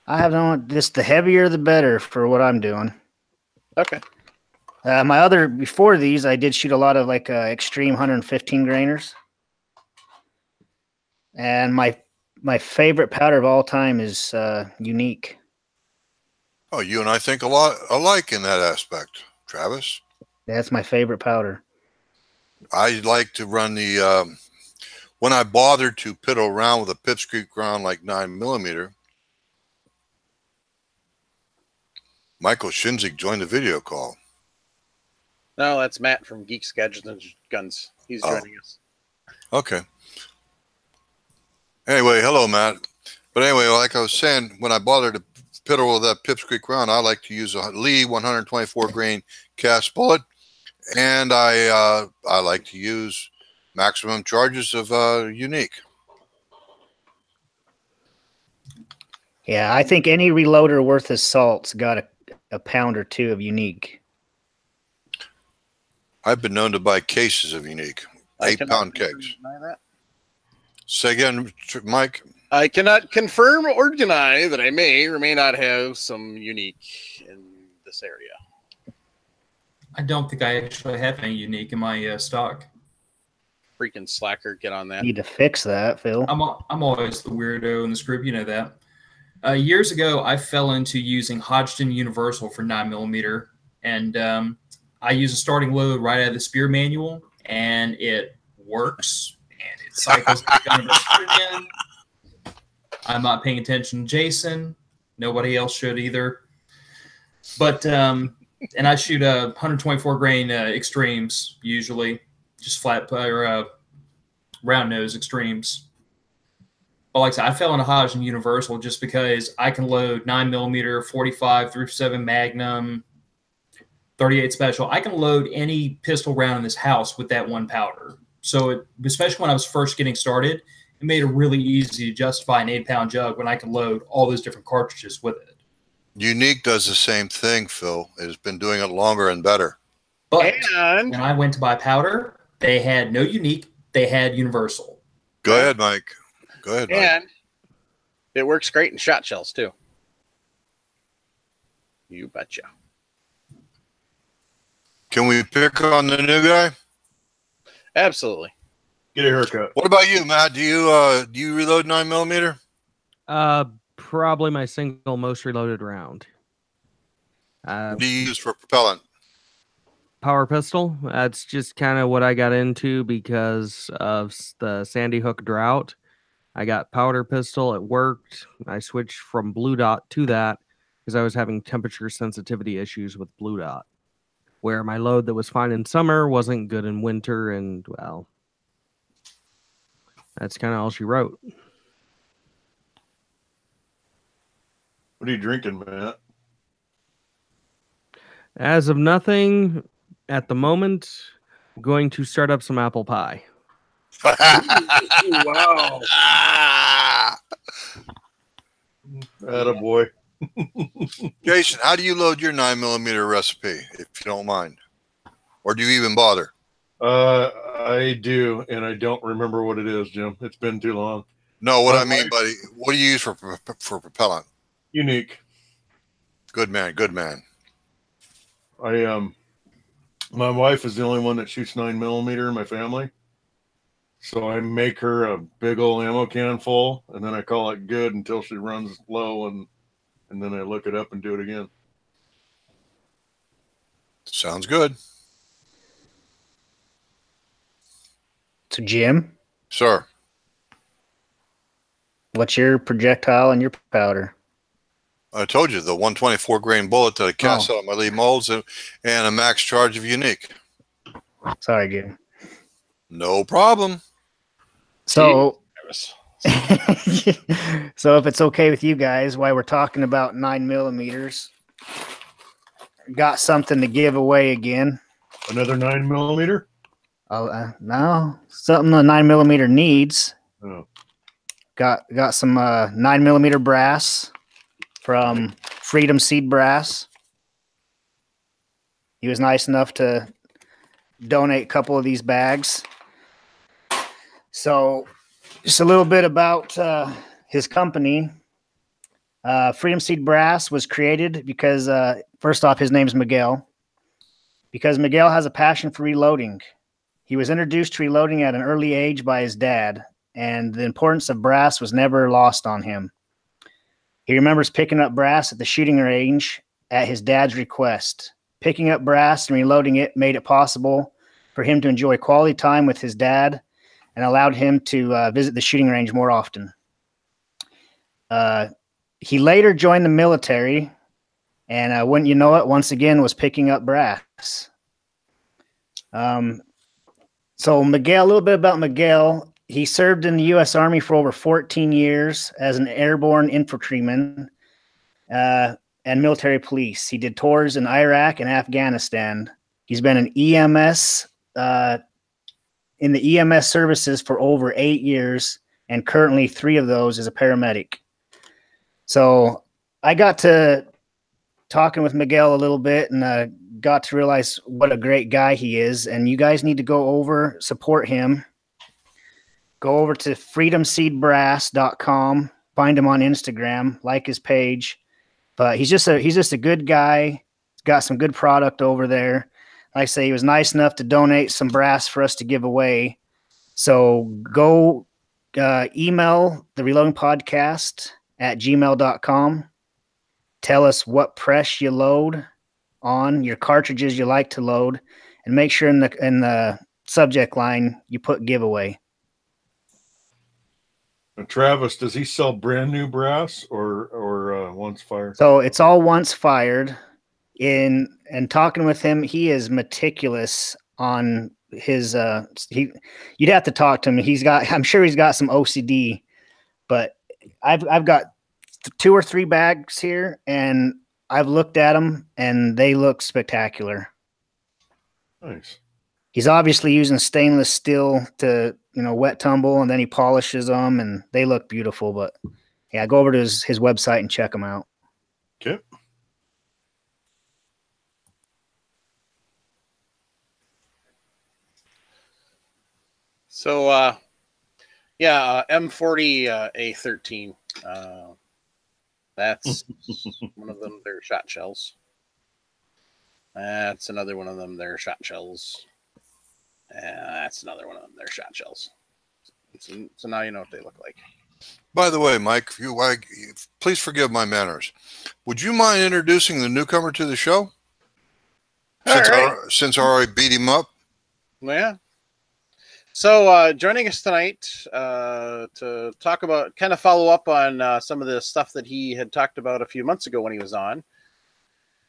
I have no, just the heavier the better for what I'm doing. Okay. Before these, I did shoot a lot of like extreme 115 grainers. And my favorite powder of all time is Unique. Oh, you and I think a lot alike in that aspect, Travis. That's my favorite powder. I like to run the when I bothered to piddle around with a pipsqueak round like 9mm. Michael Shinzig joined the video call. No, that's Matt from Geeks, Gadgets, and Guns. He's joining us. Okay. Anyway, hello, Matt. But anyway, like I was saying, when I bothered to piddle with that pipsqueak round, I like to use a Lee 124 grain cast bullet, and I like to use maximum charges of Unique. Yeah, I think any reloader worth his salt's got a pound or two of Unique. I've been known to buy cases of Unique, 8-pound kegs. Say again, Mike. I cannot confirm or deny that I may or may not have some Unique in this area. I don't think I actually have any Unique in my stock. Freaking slacker, get on that. Need to fix that, Phil. I'm always the weirdo in this group, you know that. Years ago, I fell into using Hodgdon Universal for 9mm, and I use a starting load right out of the Spear manual, and it works, and it cycles back under again. I'm not paying attention to Jason. Nobody else should either. But and I shoot 124 grain extremes usually, just flat or round nose extremes. But like I said, I fell into Hodgdon Universal just because I can load 9mm, 45, 357 Magnum, 38 Special. I can load any pistol round in this house with that one powder. So especially when I was first getting started, it made it really easy to justify an 8-pound jug when I could load all those different cartridges with it. Unique does the same thing, Phil. It has been doing it longer and better. But when I went to buy powder, they had no Unique. They had Universal. Go ahead, Mike. Go ahead, Mike. And it works great in shot shells, too. You betcha. Can we pick on the new guy? Absolutely. Get a haircut. What about you, Matt? Do you reload 9mm? Probably my single most reloaded round. What do you use for propellant? Power pistol. That's just kind of what I got into because of the Sandy Hook drought. I got powder pistol. It worked. I switched from blue dot to that because I was having temperature sensitivity issues with blue dot, where my load that was fine in summer wasn't good in winter. And well, that's kind of all she wrote. What are you drinking, Matt? As of nothing at the moment, going to start up some apple pie. Wow. Attaboy. Jason, how do you load your 9mm recipe, if you don't mind? Or do you even bother? I do, and I don't remember what it is, Jim. It's been too long. No, what I mean, buddy, what do you use for propellant? Unique. Good man, good man. My wife is the only one that shoots 9mm in my family. So I make her a big old ammo can full, and then I call it good until she runs low, and then I look it up and do it again. Sounds good. So, Jim, Sir. what's your projectile and your powder? I told you, the 124 grain bullet that I cast out of my Lee molds and a max charge of Unique. Sorry, Jim. No problem. So, so if it's okay with you guys, while we're talking about 9mm, got something to give away again. Another 9mm? No, something the 9mm needs. Oh. Got some 9mm brass from Freedom Seed Brass. He was nice enough to donate a couple of these bags. So just a little bit about his company. Freedom Seed Brass was created because, first off, his name's Miguel. Because Miguel has a passion for reloading. He was introduced to reloading at an early age by his dad, and the importance of brass was never lost on him. He remembers picking up brass at the shooting range at his dad's request. Picking up brass and reloading it made it possible for him to enjoy quality time with his dad and allowed him to visit the shooting range more often. He later joined the military and wouldn't you know it, once again was picking up brass. So Miguel, a little bit about Miguel. He served in the U.S. Army for over 14 years as an airborne infantryman and military police. He did tours in Iraq and Afghanistan. He's been an EMS in the EMS services for over 8 years, and currently 3 of those as a paramedic. So I got to talking with Miguel a little bit and got to realize what a great guy he is. And you guys need to go over, support him. Go over to freedomseedbrass.com, find him on Instagram, like his page. But he's just a good guy. He's got some good product over there. Like I say, he was nice enough to donate some brass for us to give away. So go email the Reloading Podcast at gmail.com. Tell us what press you load on, your cartridges you like to load, and make sure in the subject line you put giveaway. Now, Travis, does he sell brand new brass or once fired? So it's all once fired. And talking with him, he is meticulous on his you'd have to talk to him. I'm sure he's got some OCD, but I've got 2 or 3 bags here and I've looked at them and they look spectacular. Nice. He's obviously using stainless steel to, wet tumble, and then he polishes them and they look beautiful. But yeah, go over to his website and check them out. Okay. So, M40 A13. That's one of them. They're shot shells. That's another one of them. They're shot shells. That's another one of them. They're shot shells. So now you know what they look like. By the way, Mike, please forgive my manners. Would you mind introducing the newcomer to the show? Since I already beat him up? Yeah. So joining us tonight to talk about, kind of follow up on some of the stuff that he had talked about a few months ago when he was on,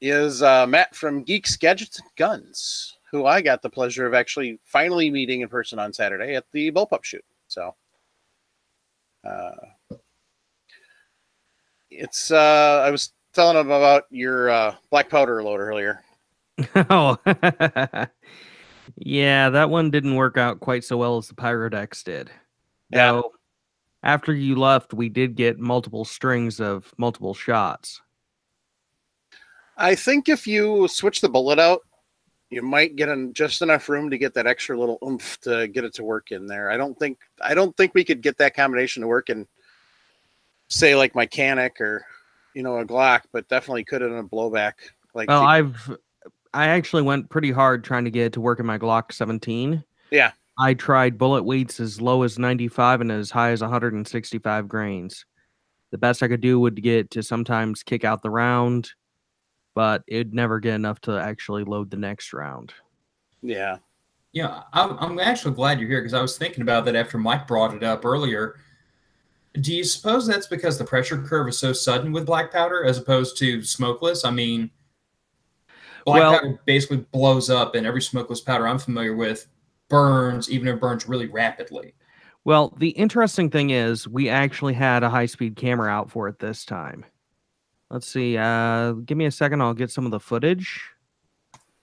is Matt from Geeks, Gadgets, and Guns, who I got the pleasure of actually finally meeting in person on Saturday at the Bullpup shoot. So it's I was telling him about your black powder load earlier. Oh, yeah, that one didn't work out quite so well as the Pyrodex did. Yeah. Though, after you left, we did get multiple strings of multiple shots. I think if you switch the bullet out, you might get in just enough room to get that extra little oomph to get it to work in there. I don't think we could get that combination to work in, say, like my Canic or a Glock, but definitely could in a blowback. Like, Well, I actually went pretty hard trying to get it to work in my Glock 17. Yeah. I tried bullet weights as low as 95 and as high as 165 grains. The best I could do would get to sometimes kick out the round, but it'd never get enough to actually load the next round. Yeah. Yeah, I'm actually glad you're here because I was thinking about that after Mike brought it up earlier. Do you suppose that's because the pressure curve is so sudden with black powder as opposed to smokeless? I mean, black powder basically blows up, and every smokeless powder I'm familiar with burns, even if it burns really rapidly. Well, the interesting thing is we actually had a high-speed camera out for it this time. Let's see. Give me a second. I'll get some of the footage.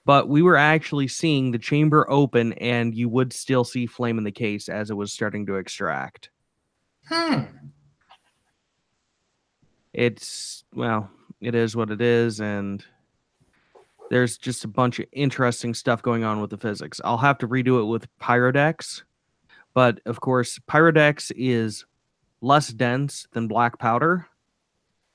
But we were actually seeing the chamber open, and you would still see flame in the case as it was starting to extract. It's, well, it is what it is, and there's just a bunch of interesting stuff going on with the physics. I'll have to redo it with Pyrodex, but of course, Pyrodex is less dense than black powder,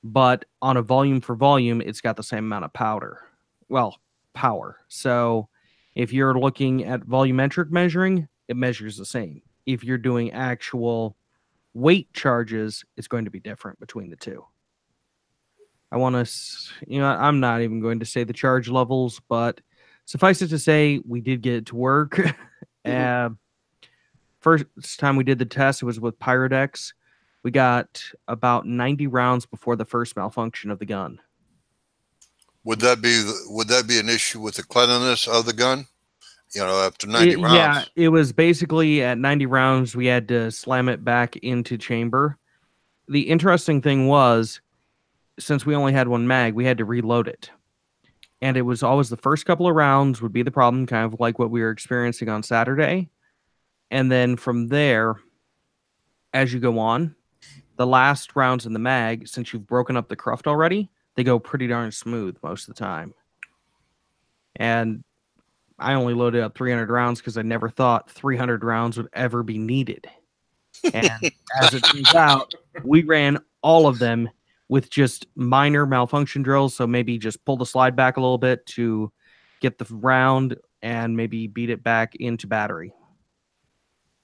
but on a volume for volume, it's got the same amount of powder. Well, power. So if you're looking at volumetric measuring, it measures the same. If you're doing actual weight charges, it's going to be different between the two. I want to, I'm not even going to say the charge levels, but suffice it to say, we did get it to work. First time we did the test, it was with Pyrodex. We got about 90 rounds before the first malfunction of the gun. Would that be an issue with the cleanliness of the gun? After 90 rounds. Yeah, it was basically at 90 rounds, we had to slam it back into chamber. The interesting thing was, since we only had one mag, we had to reload it. And it was always the first couple of rounds would be the problem, kind of like what we were experiencing on Saturday. And then from there, as you go on, the last rounds in the mag, since you've broken up the cruft already, they go pretty darn smooth most of the time. And I only loaded up 300 rounds because I never thought 300 rounds would ever be needed. And as it turns out, we ran all of them with just minor malfunction drills. So maybe just pull the slide back a little bit to get the round and maybe beat it back into battery.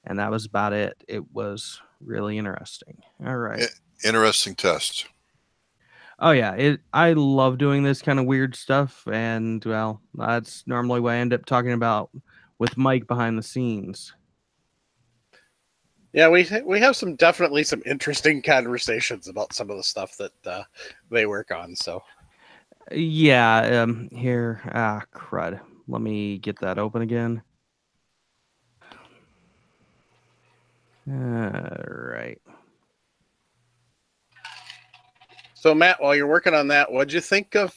And that was about it. It was really interesting. All right. Interesting test. Oh yeah, I love doing this kind of weird stuff, and well, that's normally what I end up talking about with Mike behind the scenes. Yeah, we have definitely some interesting conversations about some of the stuff that they work on. So yeah, here, crud. Let me get that open again. All right. So, Matt, while you're working on that, what'd you think of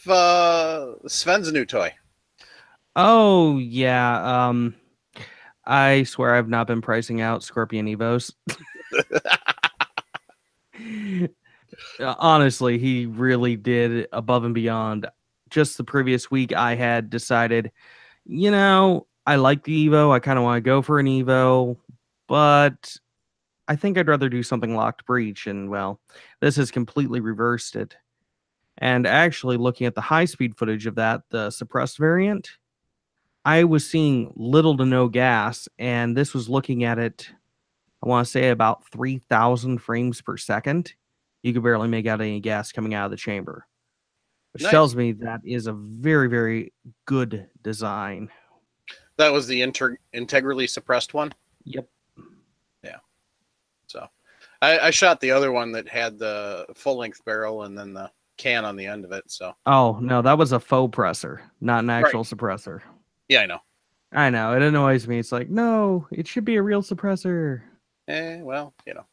Sven's new toy? Oh, yeah. I swear I've not been pricing out Scorpion Evos. Honestly, he really did above and beyond. Just the previous week, I had decided, I like the Evo. I kind of want to go for an Evo, but I think I'd rather do something locked breech, and well, this has completely reversed it. And actually, looking at the high-speed footage of that, the suppressed variant, I was seeing little to no gas, and this was looking at it, I want to say about 3,000 frames per second. You could barely make out any gas coming out of the chamber, which tells me that is a very, very good design. That was the integrally suppressed one? Yep. I shot the other one that had the full length barrel and then the can on the end of it. So Oh no, that was a faux presser, not an actual suppressor. yeah, I know. I know, it annoys me. It's like, no, it should be a real suppressor. Well, you know,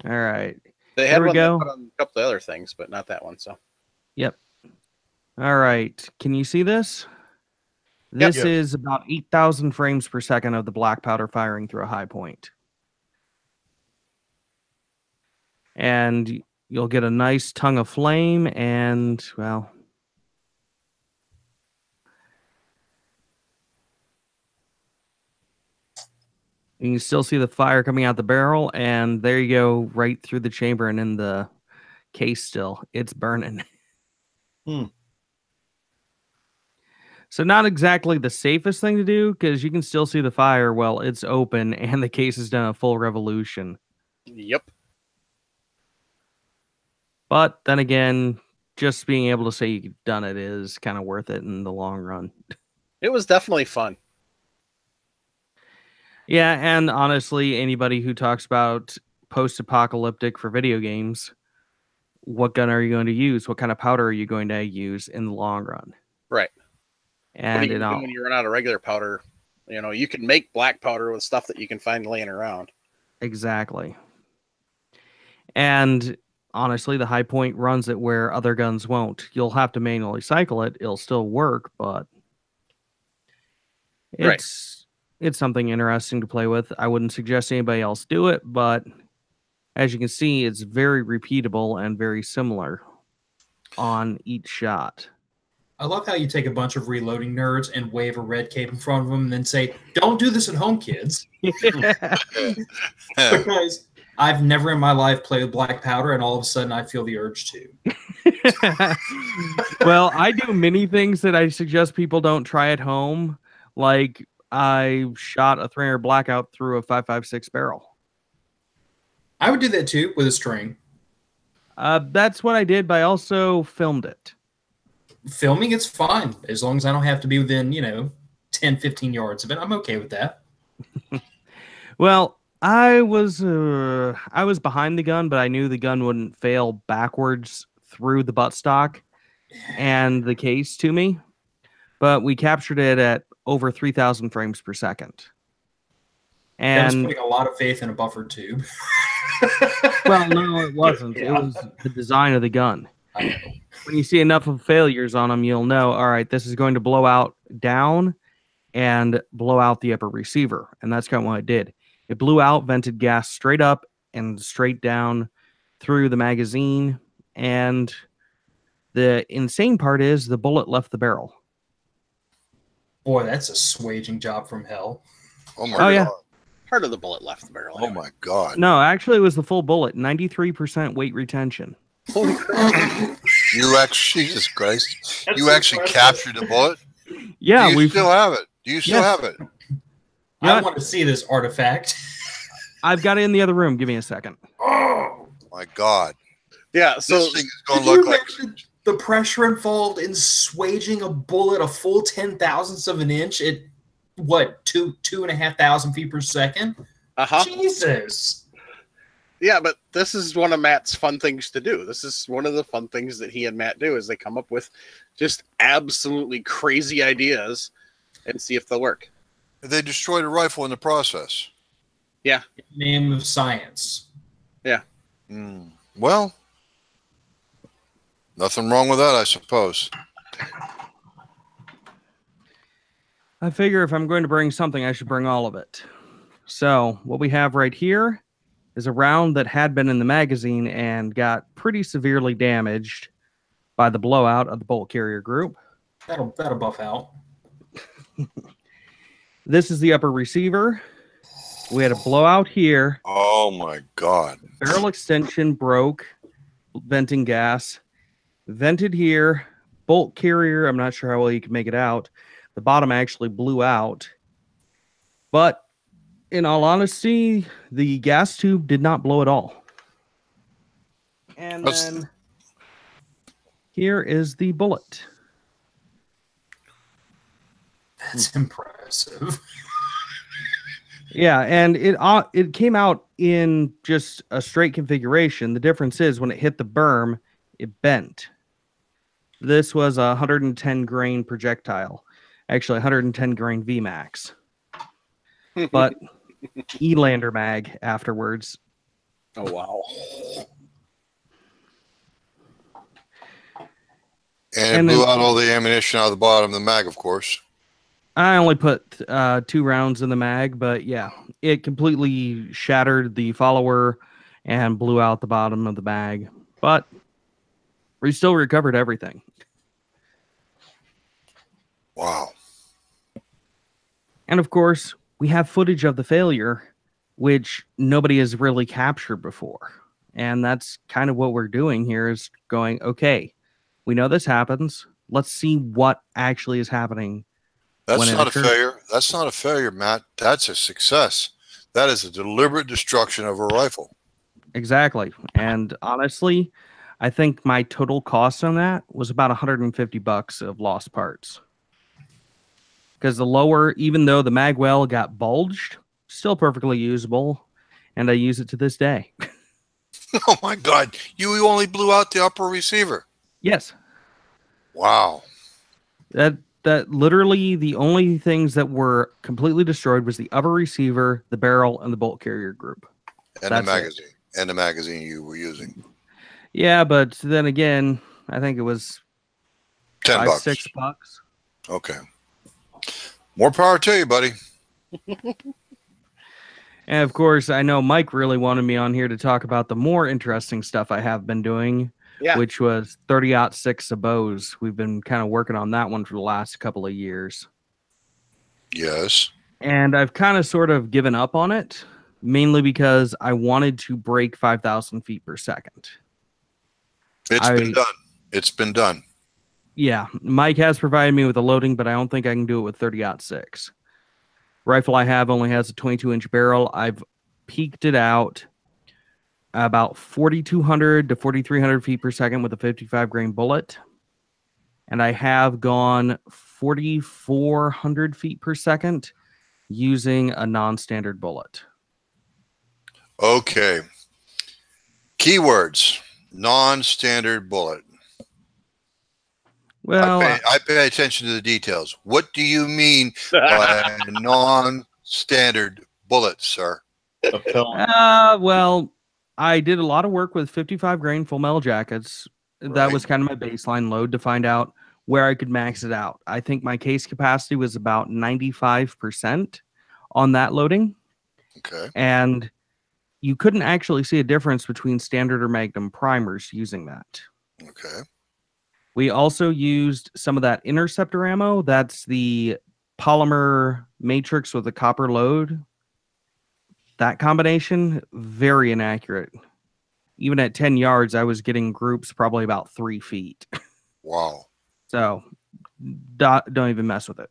All right. they Here had we one that go. put on a couple of other things, but not that one. So Yep. All right. Can you see this? Yep. This is about 8,000 frames per second of the black powder firing through a high point. And you'll get a nice tongue of flame and, well, you can still see the fire coming out the barrel, and there you go, right through the chamber and in the case still. It's burning. So not exactly the safest thing to do, because you can still see the fire while it's open and the case has done a full revolution. yep. But then again, just being able to say you've done it is kind of worth it in the long run. It was definitely fun. Yeah, and honestly, anybody who talks about post-apocalyptic for video games, what gun are you going to use? What kind of powder are you going to use in the long run? Right. And what do you do when you run out of regular powder? You know, you can make black powder with stuff that you can find laying around. Exactly. And honestly, the high point runs it where other guns won't. You'll have to manually cycle it. It'll still work, but it's something interesting to play with. I wouldn't suggest anybody else do it, but as you can see, it's very repeatable and very similar on each shot. I love how you take a bunch of reloading nerds and wave a red cape in front of them and then say, "Don't do this at home, kids." Because I've never in my life played with black powder, and all of a sudden I feel the urge to. Well, I do many things that I suggest people don't try at home. Like I shot a 300 blackout through a 5.56 barrel. I would do that too with a string. That's what I did, but I also filmed it. Filming, it's fine. As long as I don't have to be within, 10, 15 yards of it, I'm okay with that. Well, I was behind the gun, but I knew the gun wouldn't fail backwards through the buttstock and the case to me. But we captured it at over 3,000 frames per second. That was And putting a lot of faith in a buffered tube. well, no, it wasn't. Yeah. It was the design of the gun. I know. When you see enough of failures on them, you'll know, all right, this is going to blow out down and blow out the upper receiver. And that's kind of what it did. It blew out, vented gas straight up and straight down through the magazine. And the insane part is the bullet left the barrel. Boy, that's a swaging job from hell. Oh my Oh, god. yeah. Part of the bullet left the barrel. Oh my god. No, actually, it was the full bullet, 93% weight retention. Holy crap. You actually, Jesus Christ. That's You actually impressive. captured the bullet? Yeah, Do you still have it? Do you still Yes. have it? Yeah. I want to see this artifact. I've got it in the other room. Give me a second. Oh, My god. Yeah, so This thing is going Could to you look like imagine the pressure involved in swaging a bullet a full 10,000ths of an inch at what, 2,500 feet per second? Jesus. Yeah, but this is one of Matt's fun things to do. This is one of the fun things that he and Matt do is they come up with just absolutely crazy ideas and see if they'll work. they destroyed a rifle in the process. Name of science. Well, nothing wrong with that, I suppose. I figure if I'm going to bring something, I should bring all of it. So what we have right here is a round that had been in the magazine and got pretty severely damaged by the blowout of the bolt carrier group. That'll buff out. This is the upper receiver. We had a blowout here. Oh my god. Barrel extension broke, venting gas. Vented here. Bolt carrier, I'm not sure how well you can make it out. The bottom actually blew out. But in all honesty, the gas tube did not blow at all. And That's- then here is the bullet. That's impressive. Yeah, and it came out in just a straight configuration. The difference is when it hit the berm, it bent. This was a 110 grain projectile, actually 110 grain VMAX, but Elander mag afterwards. Oh wow. And it blew out all the ammunition out of the bottom of the mag, of course. I only put 2 rounds in the mag, but yeah, it completely shattered the follower and blew out the bottom of the mag. But we still recovered everything. Wow. And of course, we have footage of the failure, which nobody has really captured before. And that's kind of what we're doing here is going, okay, we know this happens. Let's see what actually is happening. That's not a failure. That's not a failure, Matt. That's a success. That is a deliberate destruction of a rifle. Exactly. And honestly, I think my total cost on that was about $150 of lost parts. Because the lower, even though the mag well got bulged, still perfectly usable, and I use it to this day. Oh my God! You only blew out the upper receiver. Yes. Wow. That literally the only things that were completely destroyed was the upper receiver, the barrel, and the bolt carrier group. And the magazine. And the magazine you were using. Yeah, but then again, I think it was $10, $6. Okay. More power to you, buddy. And of course, I know Mike really wanted me on here to talk about the more interesting stuff I have been doing, which was 30-06 Sabos. We've been kind of working on that one for the last couple of years. Yes. And I've kind of sort of given up on it, mainly because I wanted to break 5,000 feet per second. It's been done. It's been done. Yeah, Mike has provided me with a loading, but I don't think I can do it with 30-06. Rifle I have only has a 22-inch barrel. I've peaked it out about 4,200 to 4,300 feet per second with a 55 grain bullet. And I have gone 4,400 feet per second using a non-standard bullet. Okay. Keywords: non-standard bullet. Well, I pay attention to the details. What do you mean by non-standard bullet, sir? Well, I did a lot of work with 55 grain full metal jackets. That was kind of my baseline load to find out where I could max it out. I think my case capacity was about 95% on that loading. Okay. And you couldn't actually see a difference between standard or Magnum primers using that. Okay. We also used some of that interceptor ammo. That's the polymer matrix with a copper load. That combination, very inaccurate. Even at 10 yards, I was getting groups probably about 3 feet. Wow. So don't even mess with it.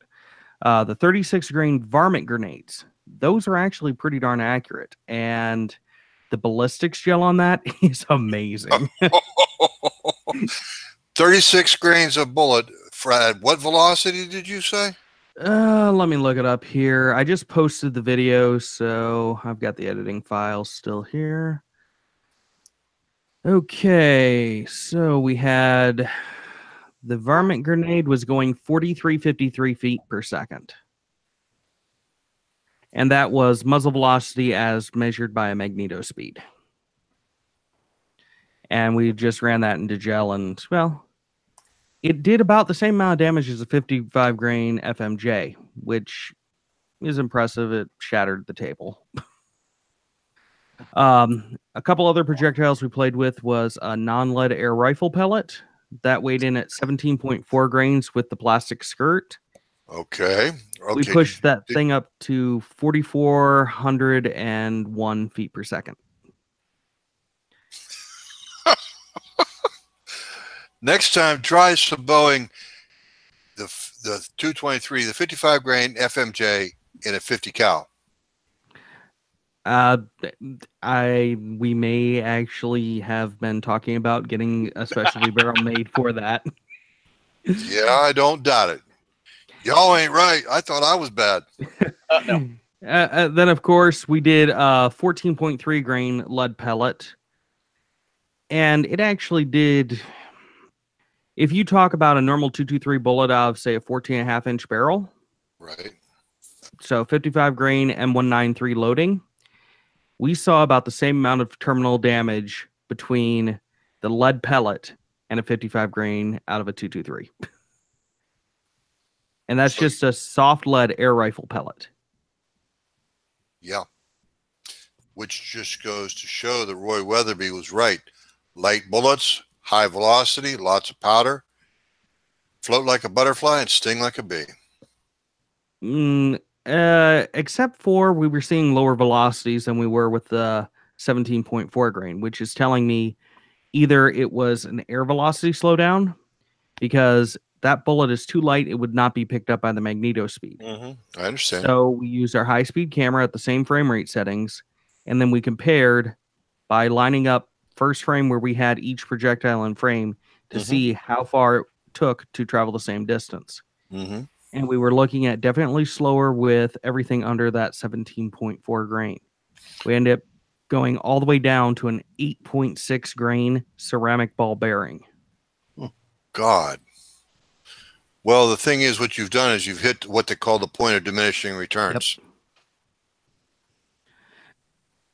The 36 grain varmint grenades, those are actually pretty darn accurate. And the ballistics gel on that is amazing. 36 grains of bullet. At what velocity did you say? Let me look it up here. I just posted the video, so I've got the editing file still here. Okay, so we had the varmint grenade was going 4,353 feet per second. And that was muzzle velocity as measured by a magneto speed. And we just ran that into gel, and, well, it did about the same amount of damage as a 55 grain FMJ, which is impressive. It shattered the table. A couple other projectiles we played with was a non-lead air rifle pellet that weighed in at 17.4 grains with the plastic skirt. Okay. We pushed that thing up to 4,401 feet per second. Next time, try Saboing the 223, the 55 grain FMJ in a 50 cal. We may actually have been talking about getting a specialty barrel made for that. Yeah, I don't doubt it. Y'all ain't right. I thought I was bad. No. Then, of course, we did 14.3 grain lead pellet. And it actually did. If you talk about a normal 223 bullet out of, say, a 14.5-inch barrel, Right. so 55 grain M193 loading, we saw about the same amount of terminal damage between the lead pellet and a 55 grain out of a 223. And that's So- just a soft lead air rifle pellet. Yeah. Which just goes to show that Roy Weatherby was right. Light bullets, high velocity, lots of powder, float like a butterfly and sting like a bee. Except for we were seeing lower velocities than we were with the 17.4 grain, which is telling me either it was an air velocity slowdown because that bullet is too light, it would not be picked up by the magneto speed. I understand. So we used our high speed camera at the same frame rate settings, and then we compared by lining up first frame where we had each projectile in frame to see how far it took to travel the same distance. And we were looking at definitely slower with everything under that 17.4 grain. We ended up going all the way down to an 8.6 grain ceramic ball bearing. God. Well, the thing is, what you've done is you've hit what they call the point of diminishing returns.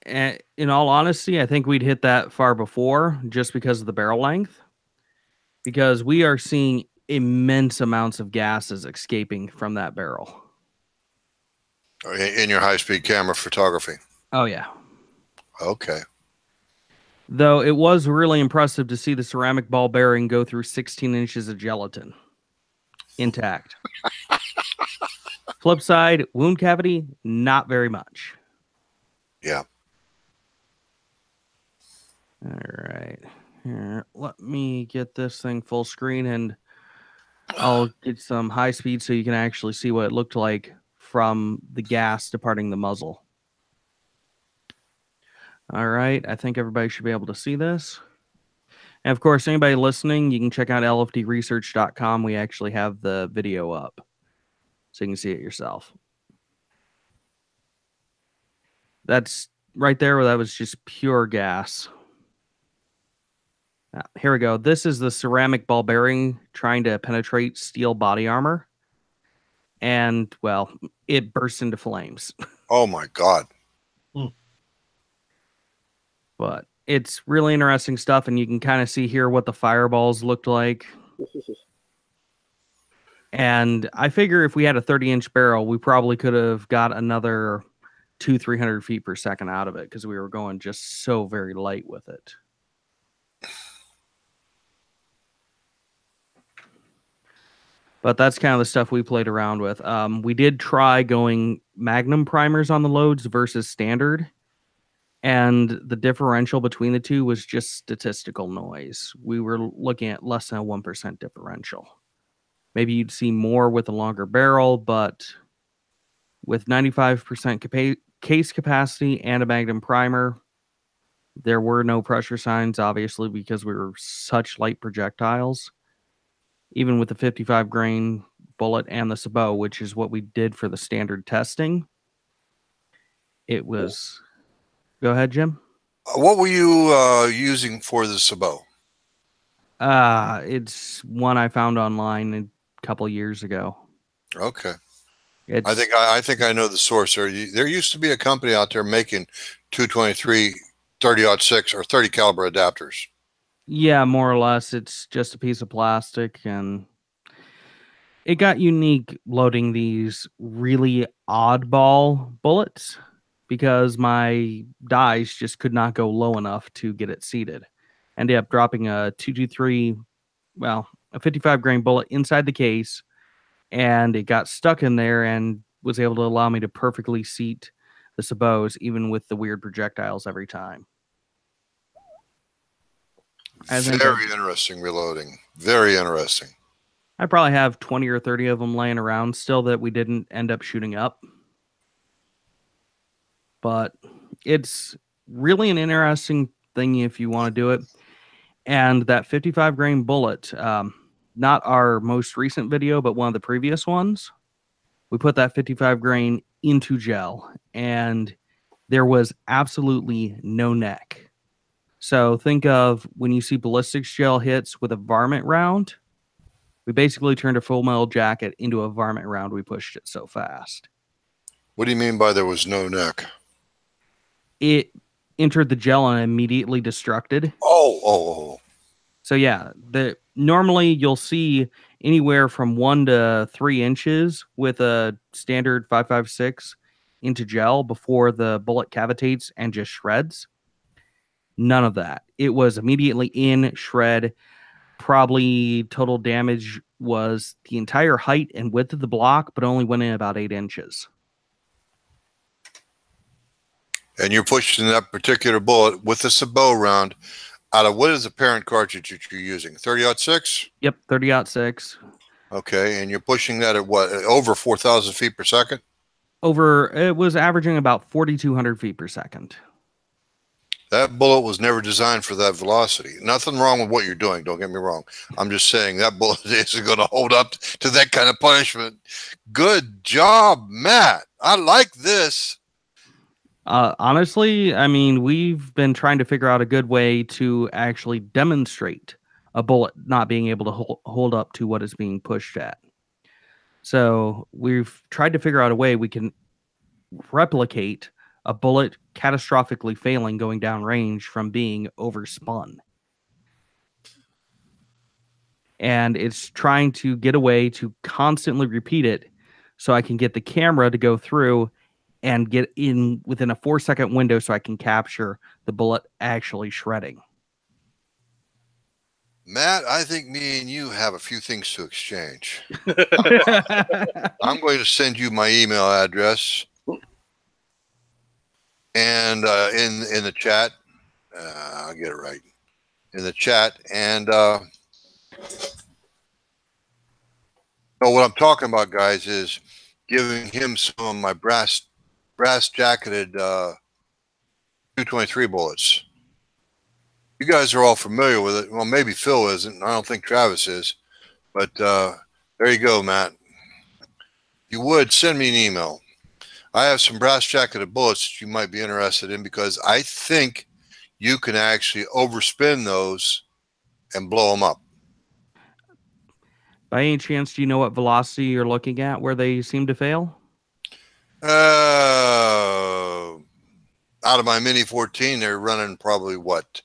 And in all honesty, I think we'd hit that far before just because of the barrel length. Because we are seeing immense amounts of gases escaping from that barrel. In your high-speed camera photography. Oh, yeah. Okay. Though it was really impressive to see the ceramic ball bearing go through 16 inches of gelatin intact. Flip side, wound cavity, not very much. Yeah. All right. Here, let me get this thing full screen and I'll get some high speed so you can actually see what it looked like from the gas departing the muzzle. All right. I think everybody should be able to see this. And of course, anybody listening, you can check out lfdresearch.com. We actually have the video up so you can see it yourself. That's right there. That was just pure gas. Here we go. This is the ceramic ball bearing trying to penetrate steel body armor. And, well, it burst into flames. Oh, my God. But it's really interesting stuff, and you can kind of see here what the fireballs looked like. And I figure if we had a 30-inch barrel, we probably could have got another 200-300 feet per second out of it because we were going just so very light with it. But that's kind of the stuff we played around with. We did try going Magnum primers on the loads versus standard. And the differential between the two was just statistical noise. We were looking at less than a 1% differential. Maybe you'd see more with a longer barrel, but with 95% case capacity and a Magnum primer, there were no pressure signs, obviously, because we were such light projectiles. Even with the 55 grain bullet and the sabot, which is what we did for the standard testing, it was... Go ahead, Jim. What were you using for the sabot? It's one I found online a couple years ago. Okay. It's, I think I know the source. There used to be a company out there making 223 30-06 or 30 caliber adapters. Yeah, more or less. It's just a piece of plastic, and it got unique loading these really oddball bullets because my dice just could not go low enough to get it seated. Ended up dropping a 223, well, a 55 grain bullet inside the case, and it got stuck in there and was able to allow me to perfectly seat the sabots, even with the weird projectiles every time. Very interesting reloading. Very interesting. I probably have 20 or 30 of them laying around still that we didn't end up shooting up. But it's really an interesting thing if you want to do it. And that 55 grain bullet, not our most recent video, but one of the previous ones, we put that 55 grain into gel, and there was absolutely no neck. So think of when you see ballistics gel hits with a varmint round, we basically turned a Full Metal Jacket into a varmint round. We pushed it so fast. What do you mean by there was no neck? It entered the gel and immediately destructed. Oh. So yeah, normally you'll see anywhere from 1 to 3 inches with a standard 5.56 into gel before the bullet cavitates and just shreds. None of that. It was immediately in, shred. Probably total damage was the entire height and width of the block, but only went in about 8 inches. And you're pushing that particular bullet with the Sabot round out of what is the parent cartridge that you're using? 30-06? Yep, 30-06. Okay, and you're pushing that at what? Over 4,000 feet per second? It was averaging about 4,200 feet per second. That bullet was never designed for that velocity. Nothing wrong with what you're doing, don't get me wrong. I'm just saying that bullet isn't going to hold up to that kind of punishment. Good job, Matt. I like this. Honestly, I mean, we've been trying to figure out a good way to actually demonstrate a bullet not being able to hold up to what is being pushed at. So we've tried to figure out a way we can replicate a bullet catastrophically failing going downrange from being overspun. And it's trying to get a way to constantly repeat it so I can get the camera to go through and get in within a 4-second window so I can capture the bullet actually shredding. Matt, I think me and you have a few things to exchange. I'm going to send you my email address. And in the chat, I'll get it right. In the chat. And what I'm talking about, guys, is giving him some of my brass jacketed 223 bullets. You guys are all familiar with it. Well, maybe Phil isn't. I don't think Travis is. But there you go, Matt. You would send me an email. I have some brass jacketed bullets that you might be interested in because I think you can actually overspin those and blow them up. By any chance, do you know what velocity you're looking at where they seem to fail? Out of my Mini 14, they're running probably what?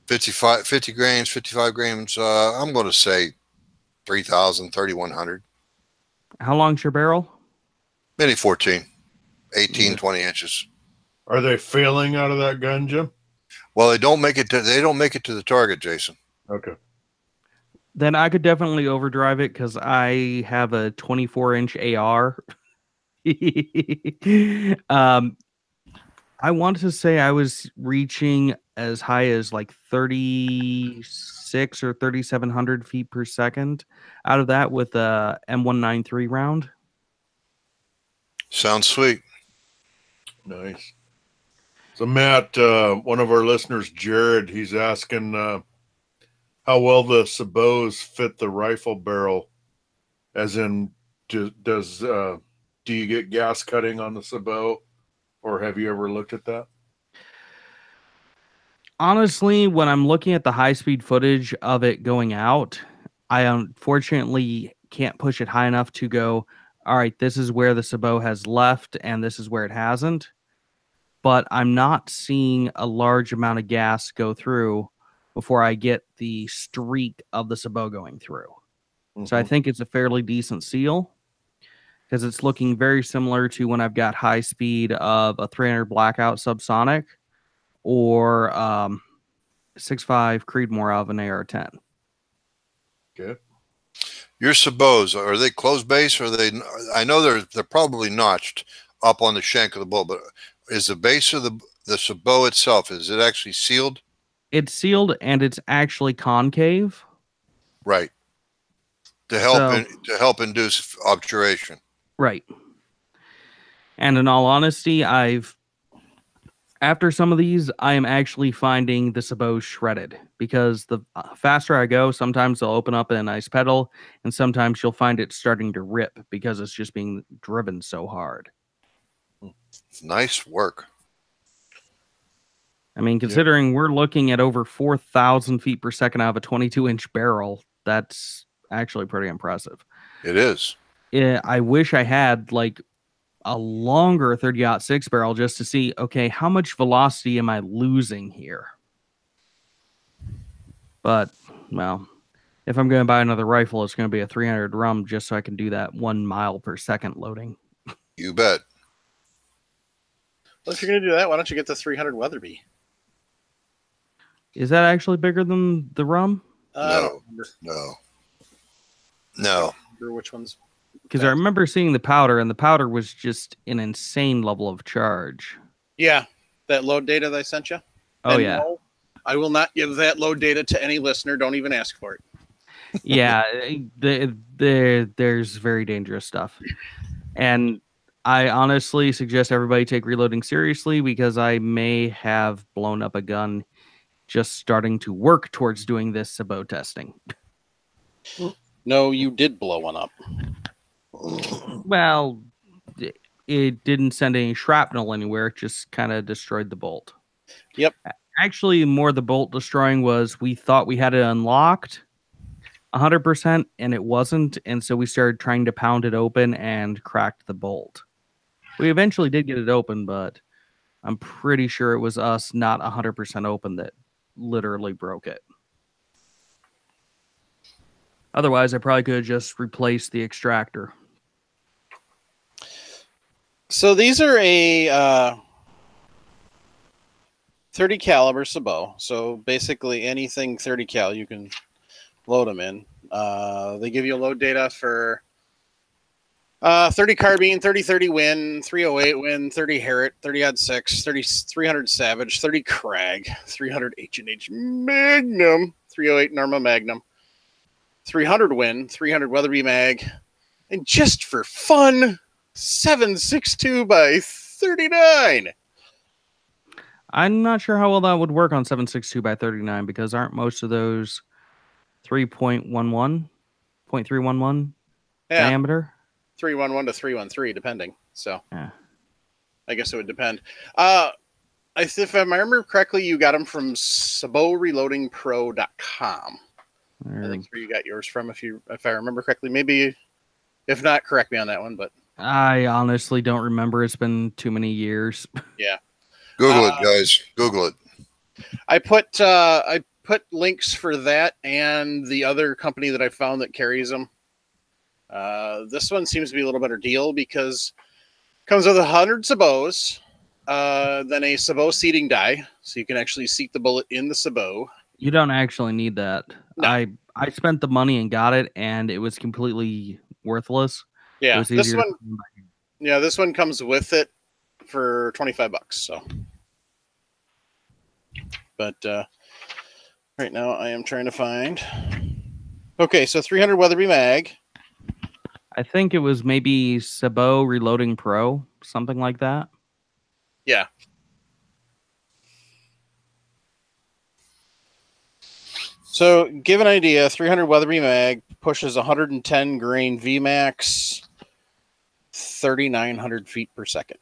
50 grains, 55 grains. I'm going to say 3,000, 3,100. How long's your barrel? Mini 14, 18, 20 inches. Are they failing out of that gun, Jim? Well, they don't make it to the target, Jason. Okay. Then I could definitely overdrive it because I have a 24-inch AR. I wanted to say I was reaching as high as like 36 or 3,700 feet per second out of that with a M193 round. Sounds sweet. Nice. So Matt, one of our listeners, Jared, he's asking how well the Sabots fit the rifle barrel. As in, do you get gas cutting on the Sabot, or have you ever looked at that? Honestly, when I'm looking at the high-speed footage of it going out, I unfortunately can't push it high enough to go, all right, this is where the Sabot has left and this is where it hasn't. But I'm not seeing a large amount of gas go through before I get the streak of the Sabot going through. Mm-hmm. So I think it's a fairly decent seal because it's looking very similar to when I've got high speed of a 300 Blackout Subsonic or 6.5 Creedmoor of an AR-10. Good. Your Sabots, are they closed base or are they? I know they're probably notched up on the shank of the bullet, but is the base of the Sabot itself, is it actually sealed? It's sealed and it's actually concave. Right. To help induce obturation. Right. And in all honesty, after some of these, I am actually finding the Sabot shredded because the faster I go, sometimes they'll open up in a nice pedal, and sometimes you'll find it starting to rip because it's just being driven so hard. Nice work. I mean, considering we're looking at over 4,000 feet per second out of a 22-inch barrel, that's actually pretty impressive. It is. Yeah, I wish I had like a longer 30-06 barrel just to see, okay, how much velocity am I losing here? But, well, if I'm going to buy another rifle, it's going to be a 300 rum just so I can do that 1 mile per second loading. You bet. Well, if you're going to do that, why don't you get the 300 Weatherby? Is that actually bigger than the rum? I don't remember. No. Remember which one's. Because I remember seeing the powder, and the powder was just an insane level of charge. Yeah, that load data that I sent you. Oh, And yeah. no, I will not give that load data to any listener. Don't even ask for it. Yeah, there's very dangerous stuff. And I honestly suggest everybody take reloading seriously because I may have blown up a gun just starting to work towards doing this Sabot testing. No, you did blow one up. Well, it didn't send any shrapnel anywhere. It just kind of destroyed the bolt. Yep. Actually, more the bolt destroying was we thought we had it unlocked 100% and it wasn't. And so we started trying to pound it open and cracked the bolt. We eventually did get it open, but I'm pretty sure it was us not 100% open that literally broke it. Otherwise, I probably could have just replaced the extractor. So these are a 30 caliber Sabot. So basically anything 30 cal you can load them in. They give you load data for 30 carbine, 30-30 Win, 308 Win, 30 Harriet, 30-06, 300 Savage, 30 Krag, 300 H&H Magnum, 308 Norma Magnum, 300 Win, 300 Weatherby Mag, and just for fun, 7.62 by 39. I'm not sure how well that would work on 7.62 by 39 because aren't most of those 3.11, 0.311 diameter? 311 to 313, depending. So, yeah. I guess it would depend. If I remember correctly, you got them from SabotReloadingPro.com. I think that's where you got yours from, if I remember correctly. Maybe, if not, correct me on that one. But I honestly don't remember. It's been too many years. Yeah. Google it, guys. Google it. I put links for that and the other company that I found that carries them. This one seems to be a little better deal because it comes with 100 Sabots, then a Sabot seating die, so you can actually seat the bullet in the Sabot. You don't actually need that. No. I spent the money and got it, and it was completely worthless. Yeah, It was this one comes with it for $25. So, but right now I am trying to find. Okay, so 300 Weatherby Mag. I think it was maybe Sabot Reloading Pro, something like that. Yeah. So, give an idea, 300 Weatherby Mag pushes 110 grain VMAX, 3,900 feet per second.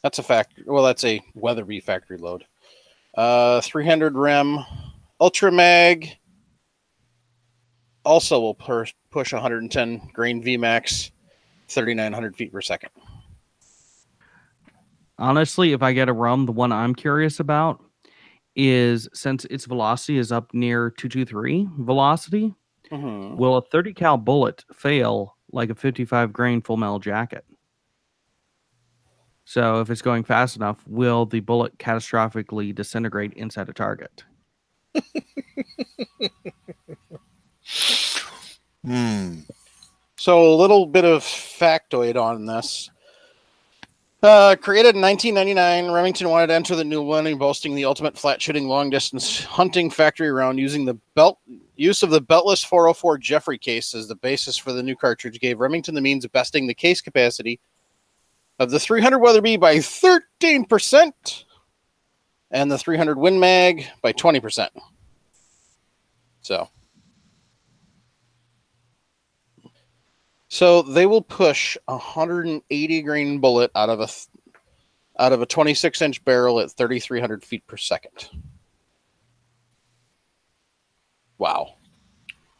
That's a factory. Well, that's a Weatherby factory load. 300 Rem Ultra Mag also will push 110 grain VMAX, 3,900 feet per second. Honestly, if I get a rum, the one I'm curious about is since its velocity is up near 223 velocity, will a 30 cal bullet fail like a 55 grain full metal jacket? So if it's going fast enough, will the bullet catastrophically disintegrate inside a target? So a little bit of factoid on this. Created in 1999, Remington wanted to enter the new millennium, boasting the ultimate flat shooting long distance hunting factory round using the use of the beltless 404 Jeffrey case as the basis for the new cartridge gave Remington the means of besting the case capacity of the 300 Weatherby by 13% and the 300 Win Mag by 20%. So So they will push 180 grain bullet out of a 26-inch barrel at 3,300 feet per second. Wow.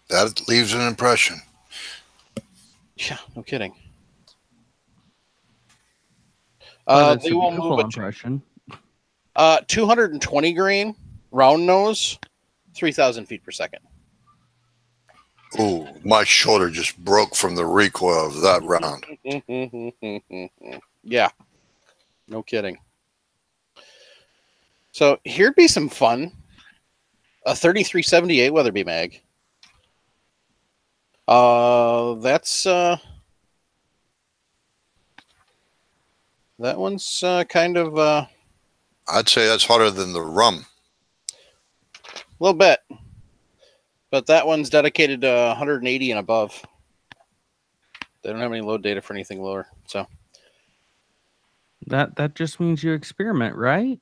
That leaves an impression. Yeah, no kidding. But it's They a will beautiful move impression. 220 grain round nose, 3,000 feet per second. Ooh, my shoulder just broke from the recoil of that round. Yeah, no kidding. So here'd be some fun. A 3378 Weatherby mag. That's that one's kind of I'd say that's harder than the rum. a little bit, but that one's dedicated to 180 and above. They don't have any load data for anything lower, so That just means you experiment, right?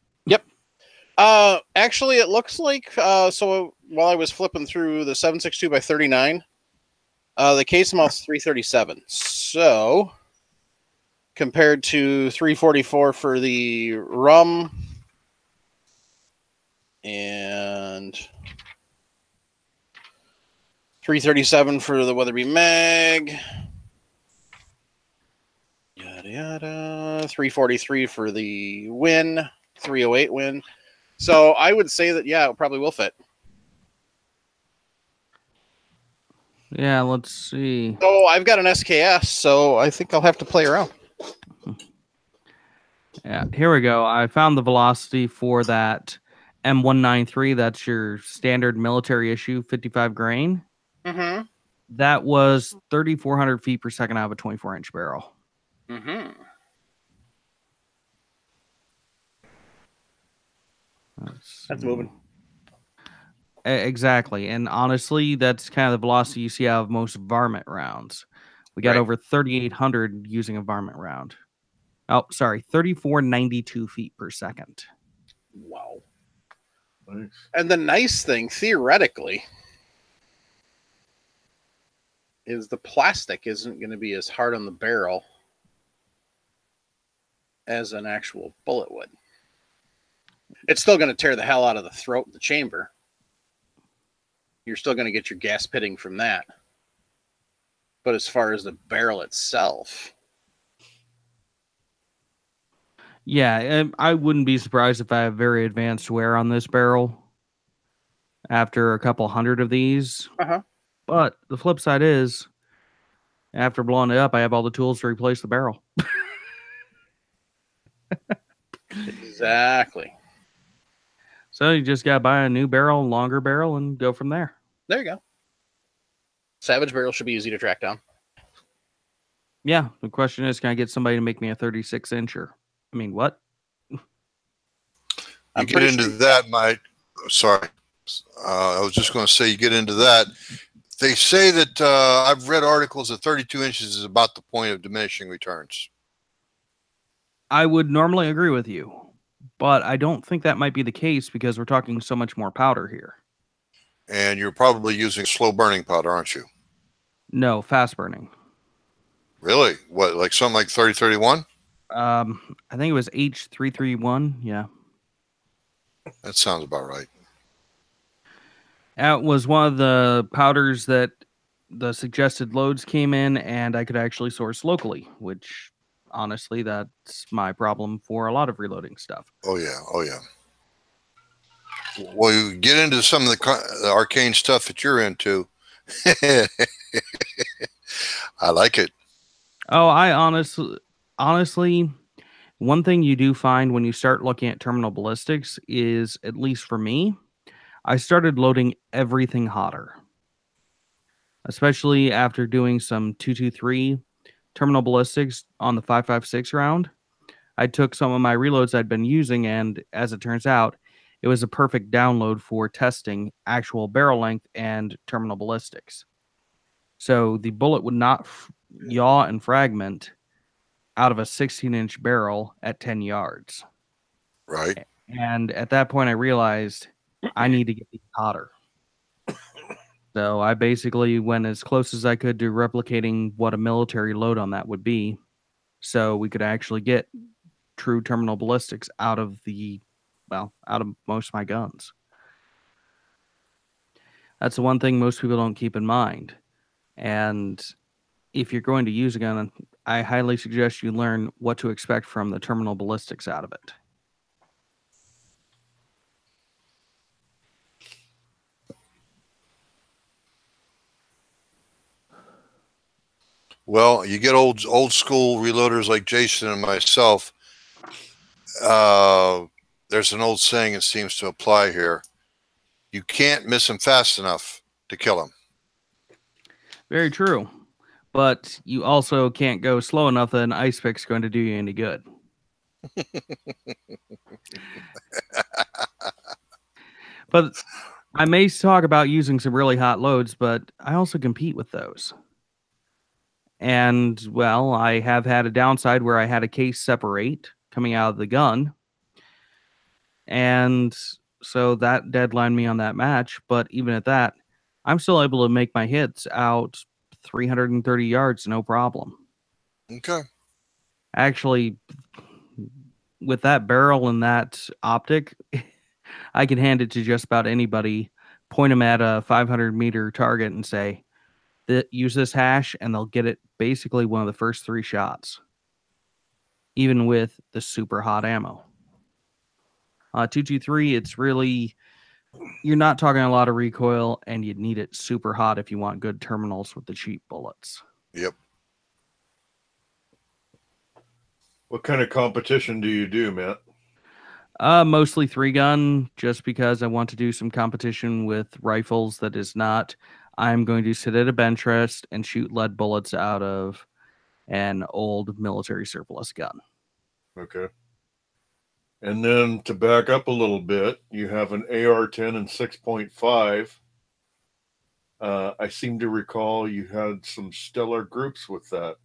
actually, it looks like so while I was flipping through the 7.62 by 39, the case mouth's 337. So compared to 344 for the rum and 337 for the Weatherby mag. Yada yada. 343 for the Win. 308 Win. So I would say that it probably will fit. Yeah, let's see. So I've got an SKS, so I think I'll have to play around. Yeah, here we go. I found the velocity for that M193. That's your standard military issue 55 grain. Mm-hmm. That was 3,400 feet per second out of a 24-inch barrel. Mm-hmm. That's moving. Exactly. And honestly, that's kind of the velocity you see out of most varmint rounds. We got Right. over 3,800 using a varmint round. Oh, sorry, 3,492 feet per second. Wow. Nice. And the nice thing, theoretically, is the plastic isn't going to be as hard on the barrel as an actual bullet would. It's still going to tear the hell out of the throat of the chamber. You're still going to get your gas pitting from that. But as far as the barrel itself, Yeah, I wouldn't be surprised if I have very advanced wear on this barrel after a couple hundred of these. Uh-huh. But the flip side is, after blowing it up, I have all the tools to replace the barrel. exactly. So you just got to buy a new barrel, longer barrel, and go from there. There you go. Savage barrel should be easy to track down. Yeah, the question is, can I get somebody to make me a 36-incher? I mean, what? You I'm get pretty into sure- that, sorry. I was just going to say, you get into that. They say that I've read articles that 32 inches is about the point of diminishing returns. I would normally agree with you, but I don't think that might be the case because we're talking so much more powder here. And you're probably using slow burning powder, aren't you? No, fast burning. Really? What, like something like 3031? I think it was H331. Yeah. That sounds about right. That was one of the powders that the suggested loads came in, and I could actually source locally, which honestly, that's my problem for a lot of reloading stuff. Oh, yeah. Oh, yeah. Well, you get into some of the arcane stuff that you're into. I like it. Oh, I honestly, one thing you do find when you start looking at terminal ballistics is, at least for me, I started loading everything hotter. Especially after doing some 223 terminal ballistics on the 5.56 round. I took some of my reloads I'd been using, and as it turns out, it was a perfect download for testing actual barrel length and terminal ballistics. So the bullet would not yaw and fragment out of a 16-inch barrel at 10 yards. Right. And at that point, I realized I need to get these hotter. So I basically went as close as I could to replicating what a military load on that would be, so we could actually get true terminal ballistics out of most of my guns. That's the one thing most people don't keep in mind. And if you're going to use a gun, I highly suggest you learn what to expect from the terminal ballistics out of it. Well, you get old school reloaders like Jason and myself. There's an old saying that seems to apply here. You can't miss him fast enough to kill him. Very true. But you also can't go slow enough that an ice pick's going to do you any good. But I may talk about using some really hot loads, but I also compete with those. And, well, I have had a downside where I had a case separate coming out of the gun. And so that deadlined me on that match. But even at that, I'm still able to make my hits out 330 yards, no problem. Okay. Actually, with that barrel and that optic, I can hand it to just about anybody, point them at a 500-meter target and say, use this hash, and they'll get it basically one of the first 3 shots, even with the super hot ammo. 223, it's really, you're not talking a lot of recoil, and you need it super hot if you want good terminals with the cheap bullets. Yep. What kind of competition do you do, Matt? Mostly 3-gun, just because I want to do some competition with rifles that is not, I'm going to sit at a bench rest and shoot lead bullets out of an old military surplus gun. Okay. And then to back up a little bit, you have an AR-10 and 6.5. I seem to recall you had some stellar groups with that.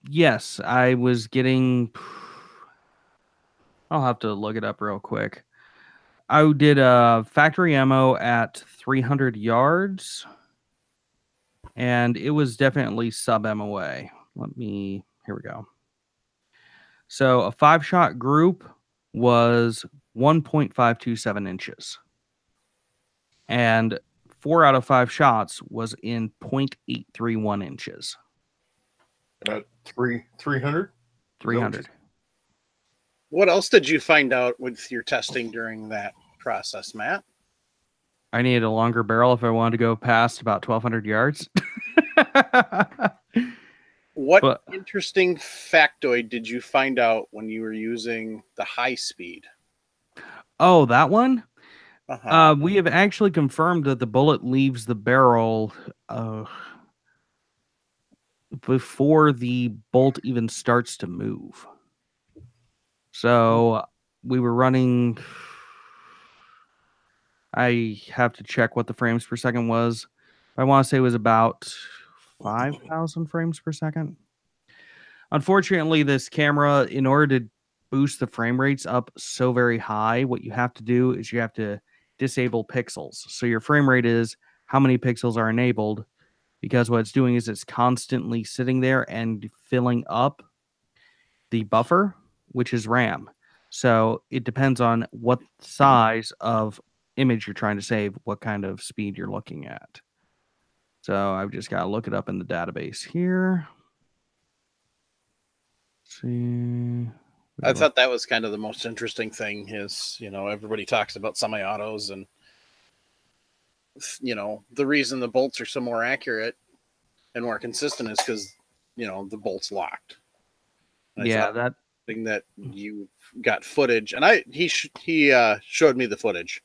Yes, I was getting, I'll have to look it up real quick. I did factory ammo at 300 yards, and it was definitely sub MOA. Here we go. So a 5-shot group was 1.527 inches. And 4 out of 5 shots was in 0.831 inches. At 300? 300. What else did you find out with your testing during that process, Matt? I needed a longer barrel if I wanted to go past about 1,200 yards. What interesting factoid did you find out when you were using the high speed? Oh, that one? Uh-huh. We have actually confirmed that the bullet leaves the barrel before the bolt even starts to move. So we were running, I have to check what the frames per second was. I want to say it was about 5,000 frames per second. Unfortunately, this camera, in order to boost the frame rates up so very high, what you have to do is you have to disable pixels. So your frame rate is how many pixels are enabled, because what it's doing is it's constantly sitting there and filling up the buffer, which is RAM. So it depends on what size of image you're trying to save, what kind of speed you're looking at. So I've just got to look it up in the database here. Let's see. I thought that was kind of the most interesting thing is, everybody talks about semi-autos and, the reason the bolts are so more accurate and more consistent is because, the bolt's locked. And that thing that you got footage, and he showed me the footage.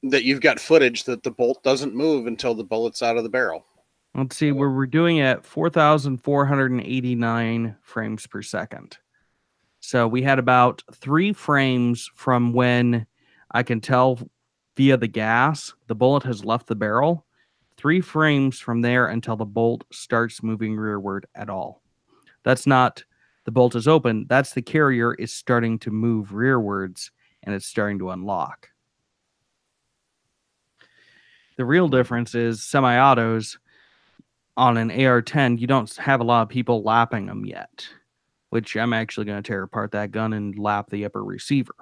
That you've got footage that the bolt doesn't move until the bullet's out of the barrel. Let's see, we're doing at 4,489 frames per second. So we had about 3 frames from when I can tell via the gas the bullet has left the barrel. 3 frames from there until the bolt starts moving rearward at all. That's not the bolt is open. That's the carrier is starting to move rearwards and it's starting to unlock. The real difference is semi-autos on an AR-10, you don't have a lot of people lapping them yet, which I'm actually going to tear apart that gun and lap the upper receiver.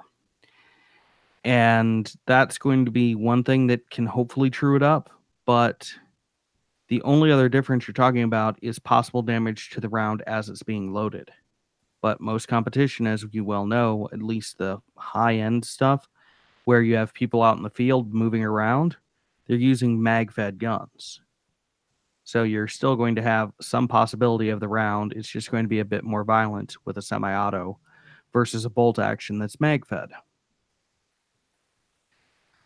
And that's going to be one thing that can hopefully true it up, but the only other difference you're talking about is possible damage to the round as it's being loaded. But most competition, as you well know, at least the high-end stuff, where you have people out in the field moving around, they're using mag-fed guns. So you're still going to have some possibility of the round. It's just going to be a bit more violent with a semi-auto versus a bolt action that's mag-fed.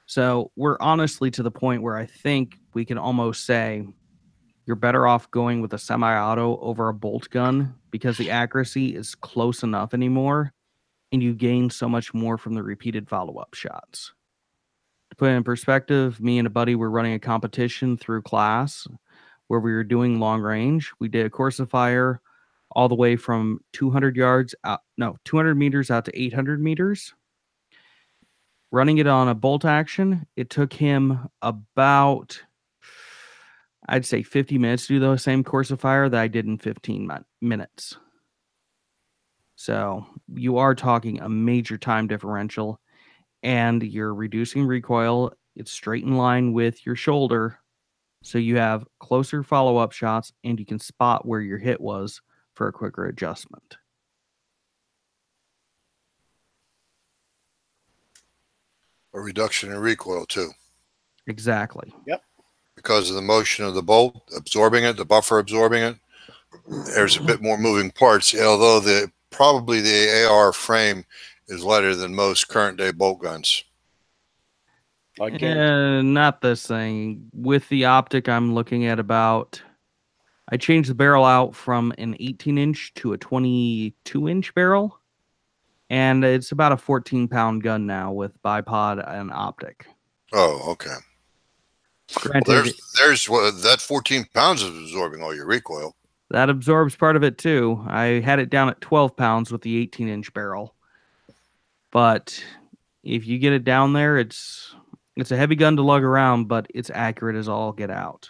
So we're honestly to the point where I think we can almost say you're better off going with a semi-auto over a bolt gun because the accuracy is close enough anymore, and you gain so much more from the repeated follow-up shots. To put it in perspective, me and a buddy were running a competition through class where we were doing long range. We did a course of fire all the way from 200 meters out to 800 meters. Running it on a bolt action, it took him about, I'd say 50 minutes to do the same course of fire that I did in 15 minutes. So you are talking a major time differential, and you're reducing recoil. It's straight in line with your shoulder. So you have closer follow-up shots, and you can spot where your hit was for a quicker adjustment. A reduction in recoil too. Exactly. Yep. Because of the motion of the bolt absorbing it, the buffer absorbing it, there's a bit more moving parts, although probably the AR frame is lighter than most current day bolt guns. Not this thing. With the optic, I'm looking at about, I changed the barrel out from an 18-inch to a 22-inch barrel, and it's about a 14-pound gun now with bipod and optic. Oh, okay. Well, there's that 14 pounds is absorbing all your recoil. That absorbs part of it too. I had it down at 12 pounds with the 18-inch barrel. But if you get it down there, it's a heavy gun to lug around, but it's accurate as all get out.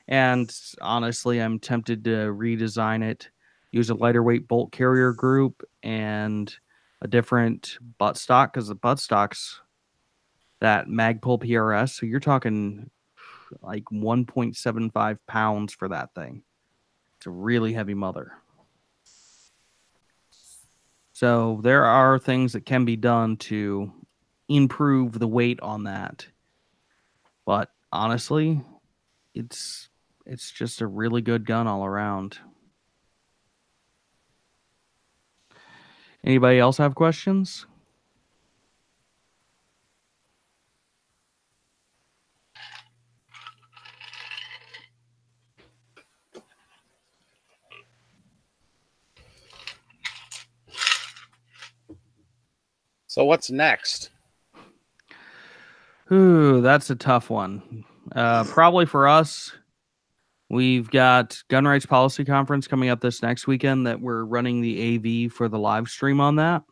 And honestly, I'm tempted to redesign it, use a lighter weight bolt carrier group and a different buttstock, because the buttstock's that Magpul PRS. So you're talking like 1.75 pounds for that thing. It's a really heavy mother. So there are things that can be done to improve the weight on that. But honestly, it's just a really good gun all around. Anybody else have questions? So what's next? Ooh, that's a tough one. Probably for us, we've got Gun Rights Policy Conference coming up this next weekend that we're running the AV for the live stream on that.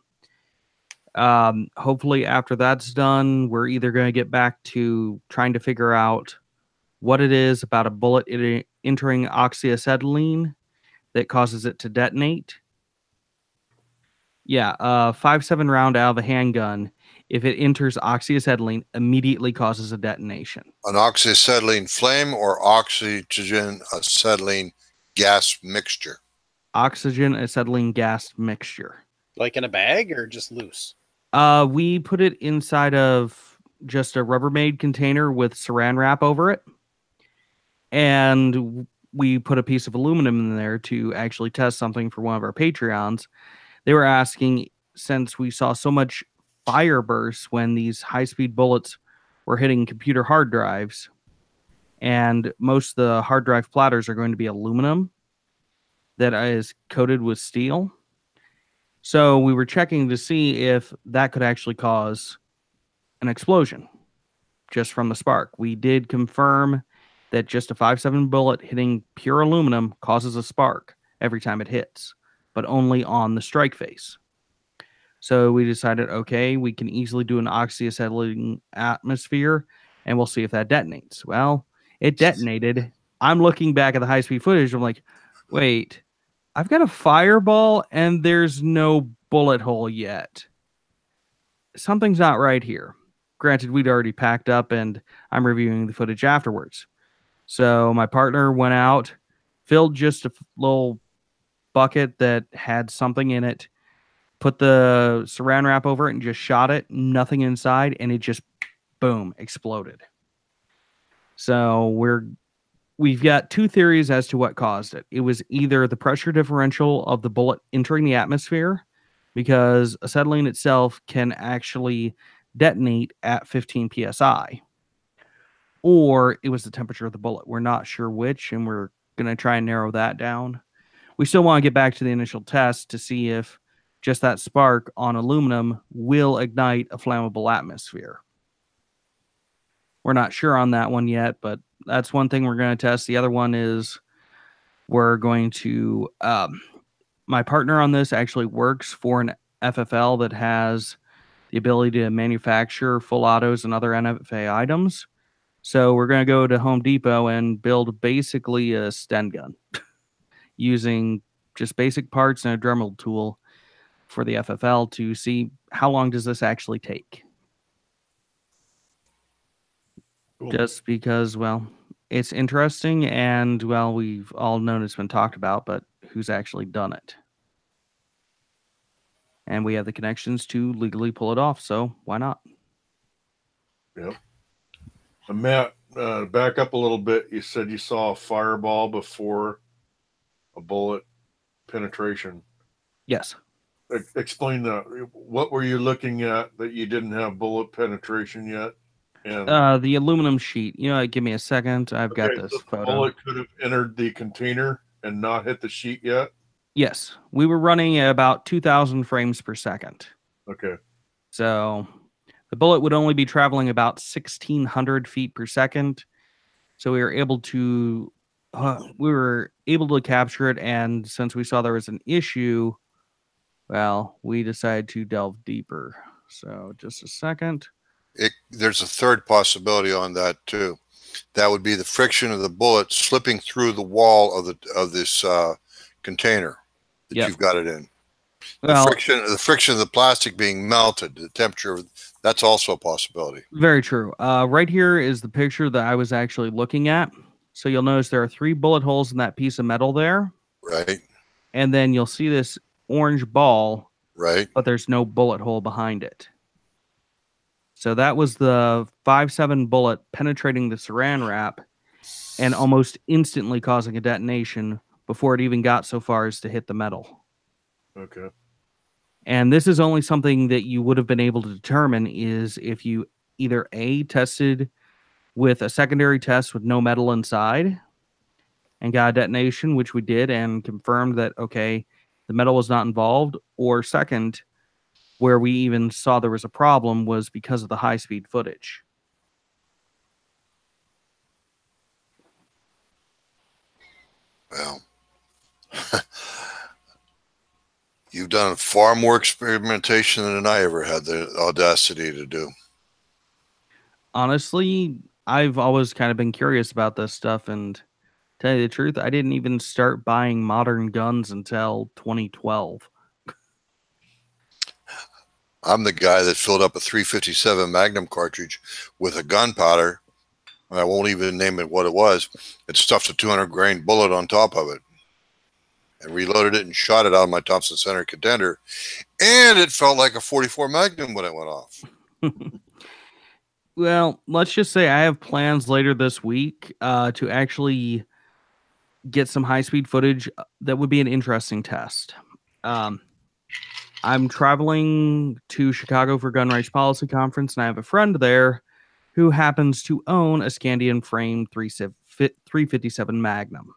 Hopefully after that's done, we're either going to get back to trying to figure out what it is about a bullet entering oxyacetylene that causes it to detonate. Yeah, 5.7 round out of a handgun, if it enters oxyacetylene, immediately causes a detonation. An oxyacetylene flame or oxygen acetylene gas mixture? Oxygen acetylene gas mixture. Like in a bag or just loose? We put it inside of just a Rubbermaid container with saran wrap over it. And we put a piece of aluminum in there to actually test something for one of our Patreons. They were asking, since we saw so much fire bursts when these high-speed bullets were hitting computer hard drives, and most of the hard drive platters are going to be aluminum that is coated with steel. So we were checking to see if that could actually cause an explosion just from the spark. We did confirm that just a 5.7 bullet hitting pure aluminum causes a spark every time it hits, but only on the strike face. So we decided, okay, we can easily do an oxyacetylene atmosphere and we'll see if that detonates. Well, it detonated. I'm looking back at the high-speed footage. I'm like, wait, I've got a fireball and there's no bullet hole yet. Something's not right here. Granted, we'd already packed up and I'm reviewing the footage afterwards. So my partner went out, filled just a little bucket that had something in it, put the saran wrap over it and just shot it, nothing inside, and it just, boom, exploded. So we've got two theories as to what caused it. It was either the pressure differential of the bullet entering the atmosphere, because acetylene itself can actually detonate at 15 psi, or it was the temperature of the bullet. We're not sure which, and we're going to try and narrow that down. We still want to get back to the initial test to see if just that spark on aluminum will ignite a flammable atmosphere. We're not sure on that one yet, but that's one thing we're going to test. The other one is we're going to... my partner on this actually works for an FFL that has the ability to manufacture full autos and other NFA items. So we're going to go to Home Depot and build basically a Sten gun using just basic parts and a Dremel tool for the FFL to see how long does this actually take. Cool. Just because, well, it's interesting and, well, we've all known it's been talked about, but who's actually done it? And we have the connections to legally pull it off, so why not? Yep. And Matt, back up a little bit. You said you saw a fireball before a bullet penetration. Yes. Explain that. What were you looking at that you didn't have bullet penetration yet? And The aluminum sheet. You know, give me a second. I've got this so the photo. bullet could have entered the container and not hit the sheet yet? Yes. We were running at about 2,000 frames per second. Okay. So the bullet would only be traveling about 1,600 feet per second. So we were able to capture it. And since we saw there was an issue, well, we decided to delve deeper. So just a second. There's a third possibility on that too. That would be the friction of the bullet slipping through the wall of this container that Yep. you've got it in. Well, The friction of the plastic being melted, the temperature, that's also a possibility. very true. Right here is the picture that I was actually looking at. So you'll notice there are 3 bullet holes in that piece of metal there. Right, And then you'll see this orange ball, right. but there's no bullet hole behind it. So that was the 5.7 bullet penetrating the saran wrap and almost instantly causing a detonation before it even got so far as to hit the metal. Okay. And this is only something that you would have been able to determine is if you either A, tested with a secondary test with no metal inside and got a detonation, which we did, and confirmed that, okay, the metal was not involved, or second, where we even saw there was a problem was because of the high-speed footage. Well, you've done far more experimentation than I ever had the audacity to do. Honestly, I've always kind of been curious about this stuff, and to tell you the truth, I didn't even start buying modern guns until 2012. I'm the guy that filled up a 357 Magnum cartridge with a gunpowder. I won't even name it what it was. It stuffed a 200 grain bullet on top of it and reloaded it and shot it out of my Thompson Center Contender. And it felt like a 44 Magnum when it went off. Well, let's just say I have plans later this week to actually get some high-speed footage that would be an interesting test. I'm traveling to Chicago for Gun Rights Policy Conference, and I have a friend there who happens to own a Scandian frame 357 Magnum.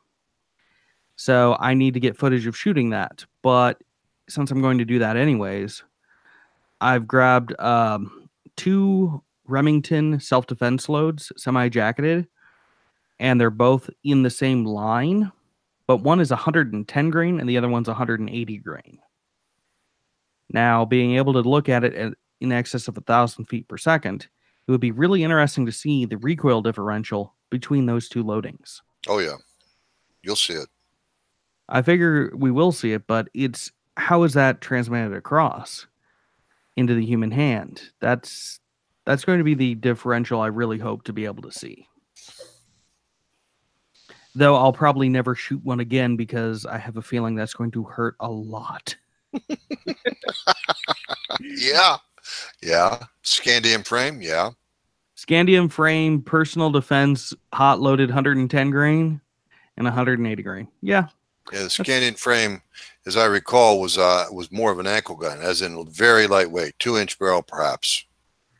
So I need to get footage of shooting that. But since I'm going to do that anyways, I've grabbed 2 Remington self-defense loads, semi-jacketed, and they're both in the same line, but one is 110 grain and the other one's 180 grain. Now, being able to look at it in excess of 1,000 feet per second, it would be really interesting to see the recoil differential between those two loadings. Oh yeah, you'll see it. I figure we will see it, but it's how is that transmitted across into the human hand? That's going to be the differential I really hope to be able to see. Though I'll probably never shoot one again because I have a feeling that's going to hurt a lot. Yeah. Scandium frame. Yeah. Scandium frame, personal defense, hot loaded 110 grain and 180 grain. Yeah. Yeah. The Scandium frame, as I recall, was more of an ankle gun, as in very lightweight, 2-inch barrel, perhaps.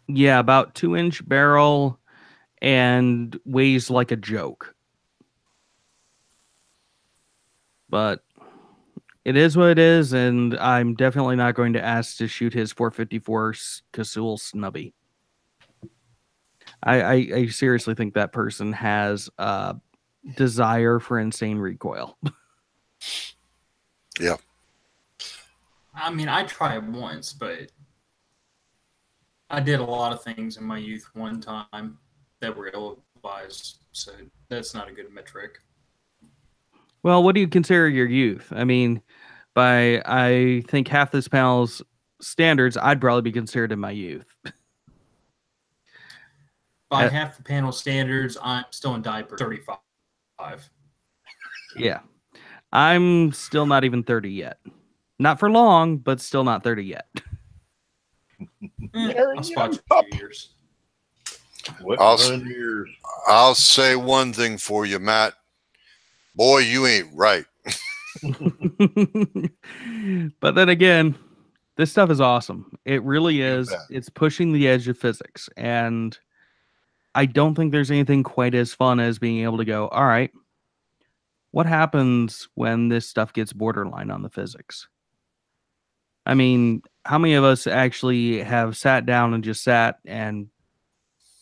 Yeah, about 2-inch barrel and weighs like a joke. But it is what it is, and I'm definitely not going to ask to shoot his 454 Casull Snubby. I seriously think that person has a desire for insane recoil. Yeah. I mean, I tried it once, but I did a lot of things in my youth one time that were ill-advised, so that's not a good metric. Well, what do you consider your youth? I mean, by I think half this panel's standards, I'd probably be considered in my youth. By half the panel standards, I'm still in diaper 35. Yeah. I'm still not even 30 yet. Not for long, but still not 30 yet. I'll spot you in a few years. What I'll- 9 years? I'll say one thing for you, Matt. Boy, you ain't right. But then again, this stuff is awesome. It really is. bet. It's pushing the edge of physics. And I don't think there's anything quite as fun as being able to go, all right, what happens when this stuff gets borderline on the physics? I mean, how many of us actually have sat down and just sat and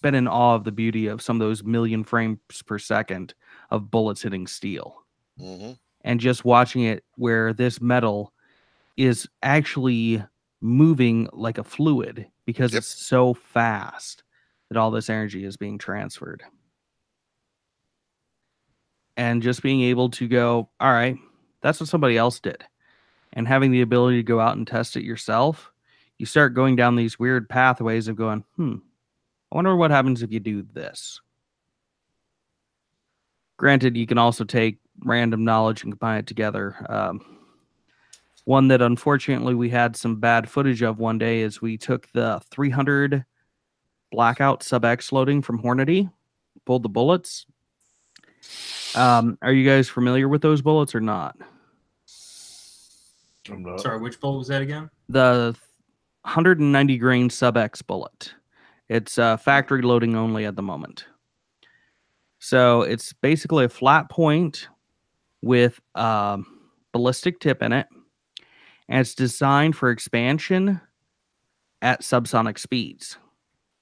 been in awe of the beauty of some of those million frames per second of bullets hitting steel? Hmm. And just watching it where this metal is actually moving like a fluid because Yep. it's so fast that all this energy is being transferred. And just being able to go, all right, that's what somebody else did. And having the ability to go out and test it yourself, you start going down these weird pathways of going, I wonder what happens if you do this. Granted, you can also take random knowledge and combine it together. One that unfortunately we had some bad footage of one day is we took the 300 Blackout sub-X loading from Hornady, pulled the bullets. Are you guys familiar with those bullets or not? I'm not. Sorry, which bullet was that again? The 190 grain sub-X bullet. It's factory loading only at the moment. So it's basically a flat point with a ballistic tip in it, and it's designed for expansion at subsonic speeds.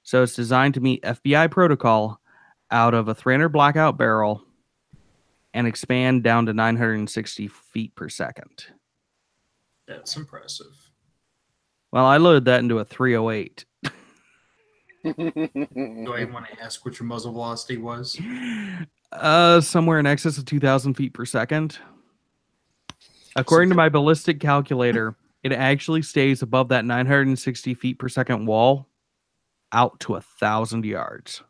So it's designed to meet FBI protocol out of a 300 Blackout barrel and expand down to 960 feet per second. That's impressive. Well, I loaded that into a 308. Do I want to ask what your muzzle velocity was? Somewhere in excess of 2,000 feet per second. According to my ballistic calculator, it actually stays above that 960 feet per second wall out to 1,000 yards.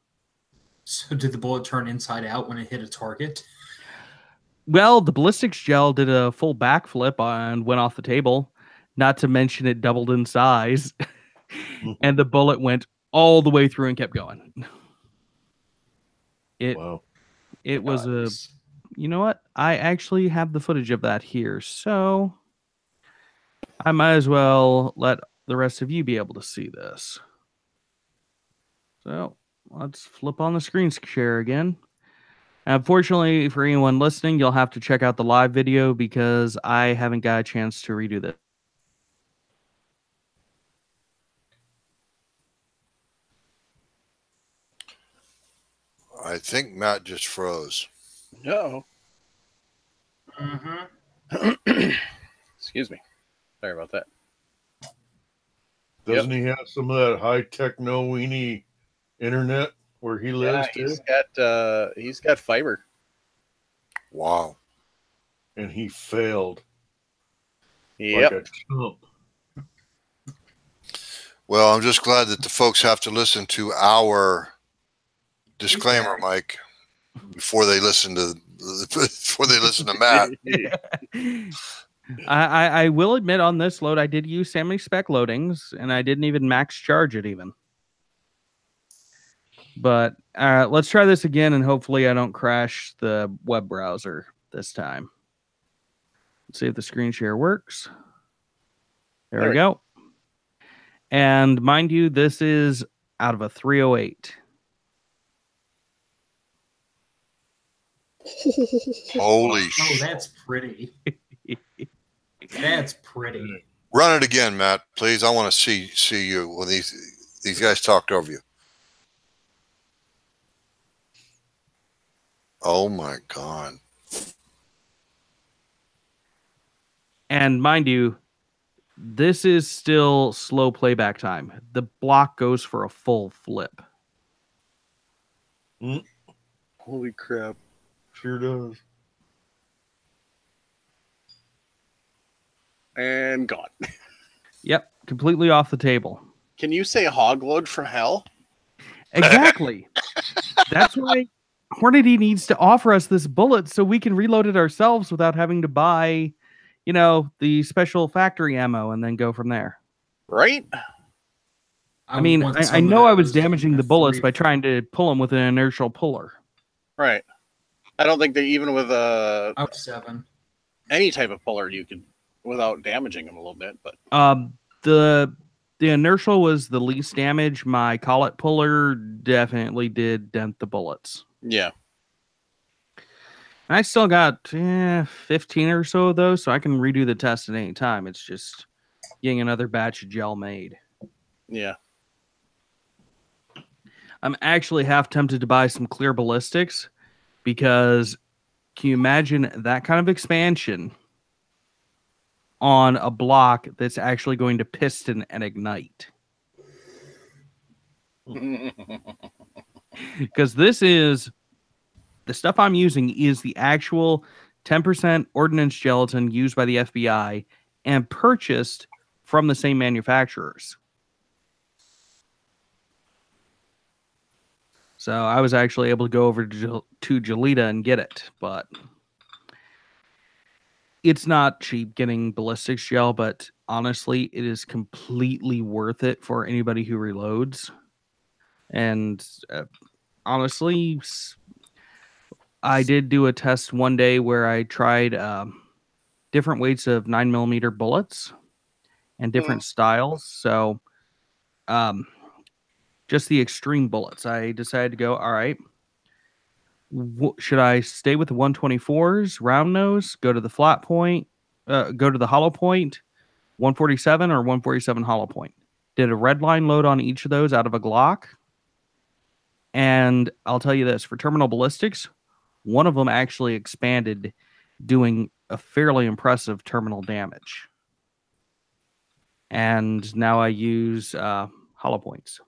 So did the bullet turn inside out when it hit a target? Well, the ballistics gel did a full backflip and went off the table. Not to mention it doubled in size. And the bullet went all the way through and kept going. Wow. It was a... You know what? I actually have the footage of that here, so I might as well let the rest of you be able to see this. So let's flip on the screen share again. Unfortunately, for anyone listening, you'll have to check out the live video because I haven't got a chance to redo this. I think Matt just froze. No. Mm-hmm. Excuse me. Sorry about that. Doesn't he have some of that high techno weenie internet where he Yeah, lives too? he's got fiber. Wow. And he failed Yep. like a chump. Well, I'm just glad that the folks have to listen to our disclaimer, Mike, before they listen to Matt. I will admit on this load I did use semi-spec loadings, and I didn't even max charge it even. But let's try this again, and hopefully I don't crash the web browser this time. Let's see if the screen share works. There we go. And mind you, this is out of a 308. Holy Oh, shit. that's pretty. That's pretty. Run it again, Matt, please. I want to see you when these guys talked over you. Oh my God. And mind you, this is still slow playback time. The block goes for a full flip. Holy crap. Sure does. And gone. Yep, completely off the table. Can you say hog load from hell? Exactly. That's why Hornady needs to offer us this bullet so we can reload it ourselves without having to buy, the special factory ammo and then go from there. Right? I mean, want I some of know I was those damaging the bullets by trying to pull them with an inertial puller. Right. I don't think that even with Out 7. any type of puller you could, without damaging them a little bit, but The inertial was the least damage. My collet puller definitely did dent the bullets. yeah. I still got 15 or so of those, so I can redo the test at any time. It's just getting another batch of gel made. Yeah. I'm actually half tempted to buy some clear ballistics because can you imagine that kind of expansion on a block that's actually going to piston and ignite? Because the stuff I'm using is the actual 10% ordnance gelatin used by the FBI and purchased from the same manufacturers. So I was actually able to go over to Gelita and get it, but it's not cheap getting ballistics gel, but honestly, it is completely worth it for anybody who reloads. And honestly, I did do a test one day where I tried different weights of 9mm bullets and different styles. So just the extreme bullets. I decided to go, all right, should I stay with the 124s, round nose, go to the flat point, go to the hollow point, 147 or 147 hollow point? Did a red line load on each of those out of a Glock. And I'll tell you this, for terminal ballistics, one of them actually expanded, doing a fairly impressive terminal damage. And now I use hollow points.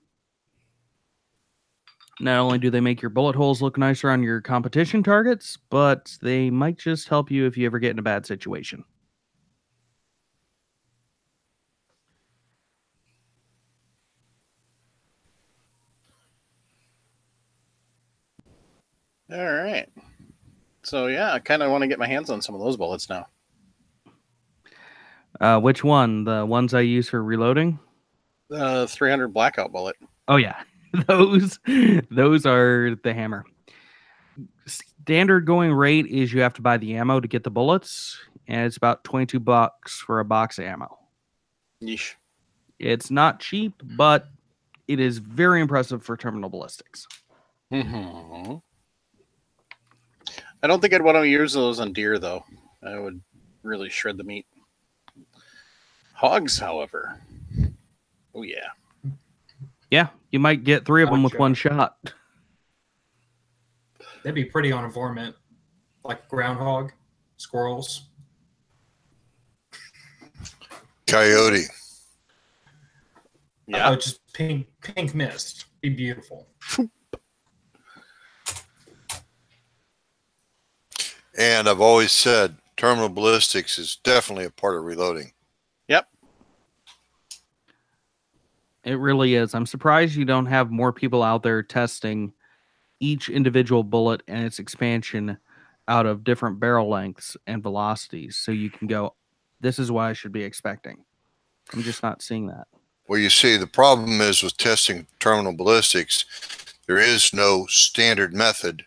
Not only do they make your bullet holes look nicer on your competition targets, but they might just help you if you ever get in a bad situation. All right. So yeah, I kind of want to get my hands on some of those bullets now. Which one? The ones I use for reloading? 300 blackout bullet. Oh yeah, those are the hammer. Standard going rate is you have to buy the ammo to get the bullets, and it's about $22 for a box of ammo. Yeesh. It's not cheap, but it is very impressive for terminal ballistics. Mm-hmm. I don't think I'd want to use those on deer, though. I would really shred the meat. Hogs, however. Oh, yeah. Yeah, you might get 3 of them with one shot. That'd be pretty on a varmint. Like groundhog, squirrels. Coyote. Yeah. Oh, just pink mist. Be beautiful. And I've always said terminal ballistics is definitely a part of reloading. Yep. It really is. I'm surprised you don't have more people out there testing each individual bullet and its expansion out of different barrel lengths and velocities, so you can go, this is what I should be expecting. I'm just not seeing that. Well, you see, the problem is with testing terminal ballistics, there is no standard method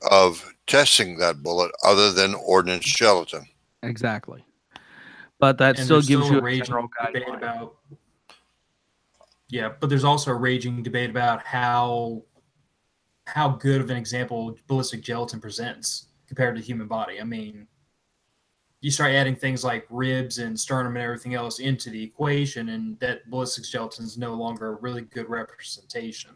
of testing that bullet other than ordnance gelatin. Exactly. But that And still there's gives still you a a raging general debate guideline. about. Yeah, but there's also a raging debate about how good of an example ballistic gelatin presents compared to the human body. I mean, you start adding things like ribs and sternum and everything else into the equation, and that ballistic gelatin is no longer a really good representation.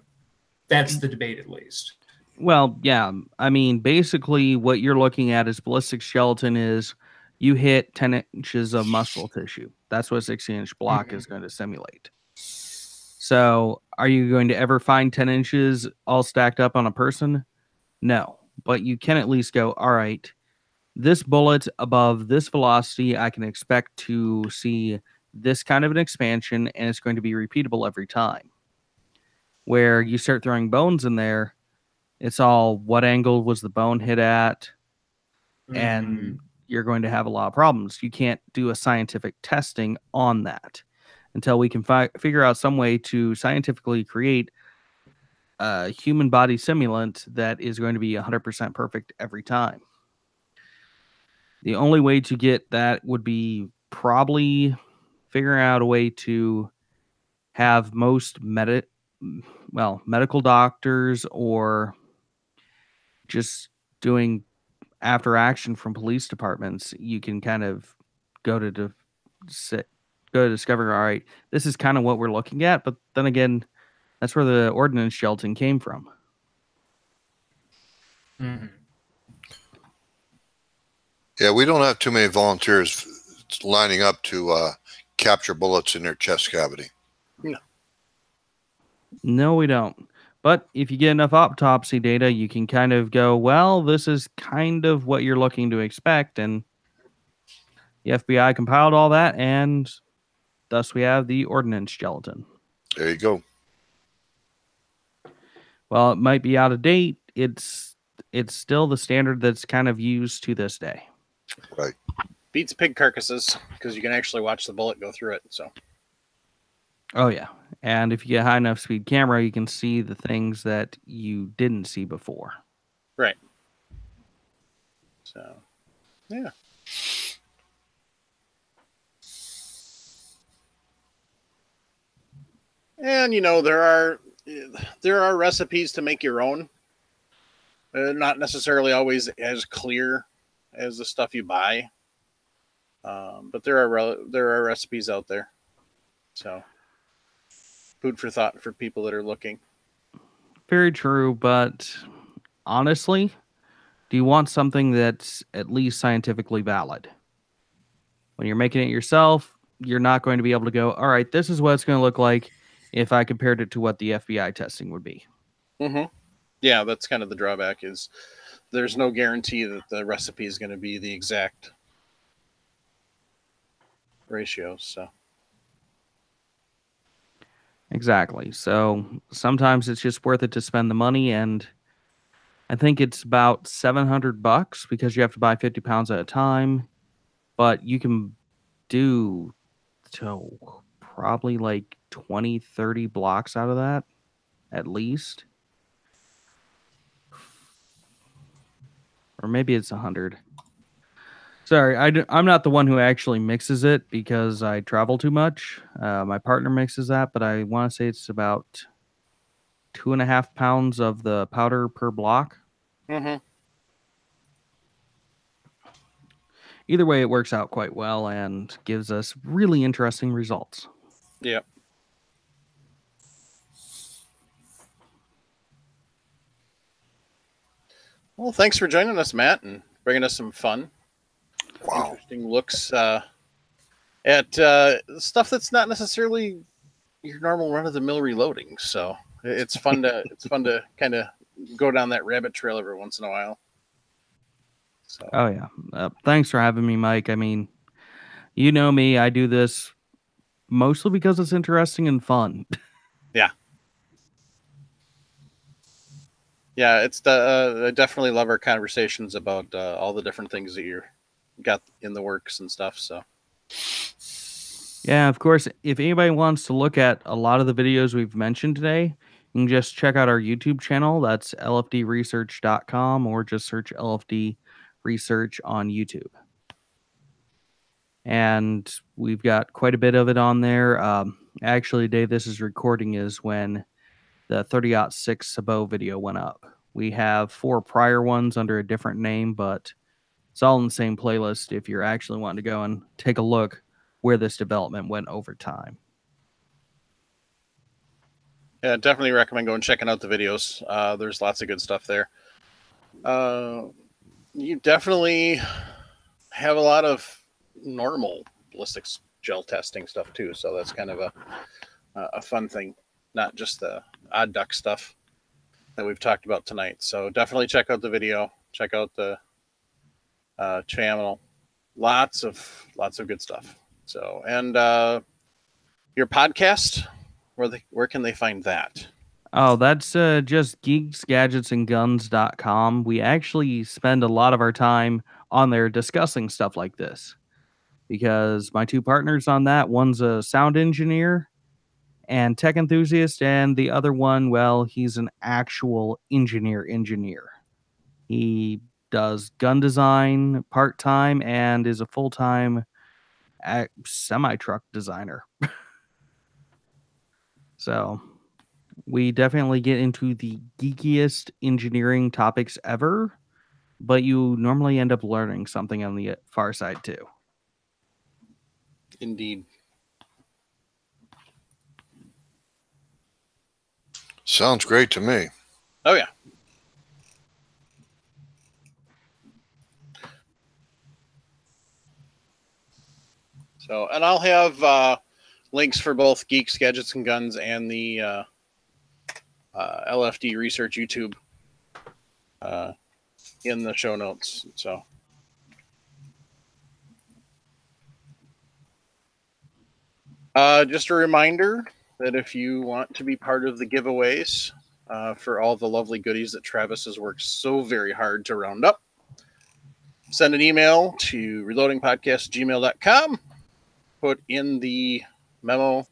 That's the debate, at least. Well, yeah. I mean, basically, what you're looking at is ballistic gelatin is you hit 10 inches of muscle tissue. That's what a 16-inch block is going to simulate. So, are you going to ever find 10 inches all stacked up on a person? No. But you can at least go, all right, this bullet above this velocity, I can expect to see this kind of an expansion, and it's going to be repeatable every time. Where you start throwing bones in there, it's all what angle was the bone hit at, and you're going to have a lot of problems. You can't do a scientific testing on that until we can figure out some way to scientifically create a human body simulant that is going to be 100% perfect every time. The only way to get that would be probably figuring out a way to have most medical doctors, or just doing after action from police departments. You can kind of go to discover, all right, this is kind of what we're looking at. But then again, that's where the ordnance gelatin came from. Mm-hmm. Yeah, we don't have too many volunteers lining up to capture bullets in their chest cavity. No, we don't. But if you get enough autopsy data, you can kind of go, well, this is kind of what you're looking to expect. And the FBI compiled all that, and thus we have the ordnance gelatin. There you go. Well, it might be out of date. It's still the standard that's kind of used to this day. Right. Beats pig carcasses because you can actually watch the bullet go through it. So. Oh, yeah. And if you get a high enough speed camera, you can see the things that you didn't see before. Right. So, yeah. And, you know, there are recipes to make your own. Not necessarily always as clear as the stuff you buy. But there are recipes out there. So, food for thought for people that are looking. Very true, but honestly, do you want something that's at least scientifically valid? When you're making it yourself, you're not going to be able to go, all right, this is what it's going to look like if I compared it to what the FBI testing would be. Mm-hmm. Yeah, that's kind of the drawback, is there's no guarantee that the recipe is going to be the exact ratios. So. Exactly. So sometimes it's just worth it to spend the money, and I think it's about $700 because you have to buy 50 pounds at a time, but you can do probably like 20, 30 blocks out of that, at least. Or maybe it's 100. Sorry, I'm not the one who actually mixes it because I travel too much. My partner mixes that, but I want to say it's about 2.5 pounds of the powder per block. Mm-hmm. Either way, it works out quite well and gives us really interesting results. Yep. Well, thanks for joining us, Matt, and bringing us some fun. Wow. Interesting looks at stuff that's not necessarily your normal run-of-the-mill reloading. So It's fun to kind of go down that rabbit trail every once in a while. So Oh yeah. Thanks for having me, Mike. I mean, you know me. I do this mostly because it's interesting and fun. yeah, it's the I definitely love our conversations about all the different things that you got in the works and stuff. So Yeah, of course, if anybody wants to look at a lot of the videos we've mentioned today, you can just check out our YouTube channel. That's lfdresearch.com, or just search LFD Research on YouTube. And we've got quite a bit of it on there. Actually, the day this is recording is when the 30-06 Sabot video went up. We have 4 prior ones under a different name, but it's all in the same playlist if you're actually wanting to go and take a look where this development went over time. yeah, definitely recommend going checking out the videos. There's lots of good stuff there. You definitely have a lot of normal ballistics gel testing stuff too, so that's kind of a fun thing, not just the odd duck stuff that we've talked about tonight. So definitely check out the video, check out the channel. Lots of good stuff. So, and your podcast, where can they find that? Oh, that's just geeksgadgetsandguns.com. We actually spend a lot of our time on there discussing stuff like this, because my 2 partners on that, one's a sound engineer and tech enthusiast, and the other one, well, he's an actual engineer. He does gun design part-time and is a full-time semi-truck designer. So we definitely get into the geekiest engineering topics ever, but you normally end up learning something on the far side too. Indeed. Sounds great to me. Oh yeah. So, and I'll have links for both Geeks, Gadgets, and Guns and the LFD Research YouTube in the show notes. So, just a reminder that if you want to be part of the giveaways for all the lovely goodies that Travis has worked so very hard to round up, send an email to reloadingpodcast@gmail.com. Put in the memo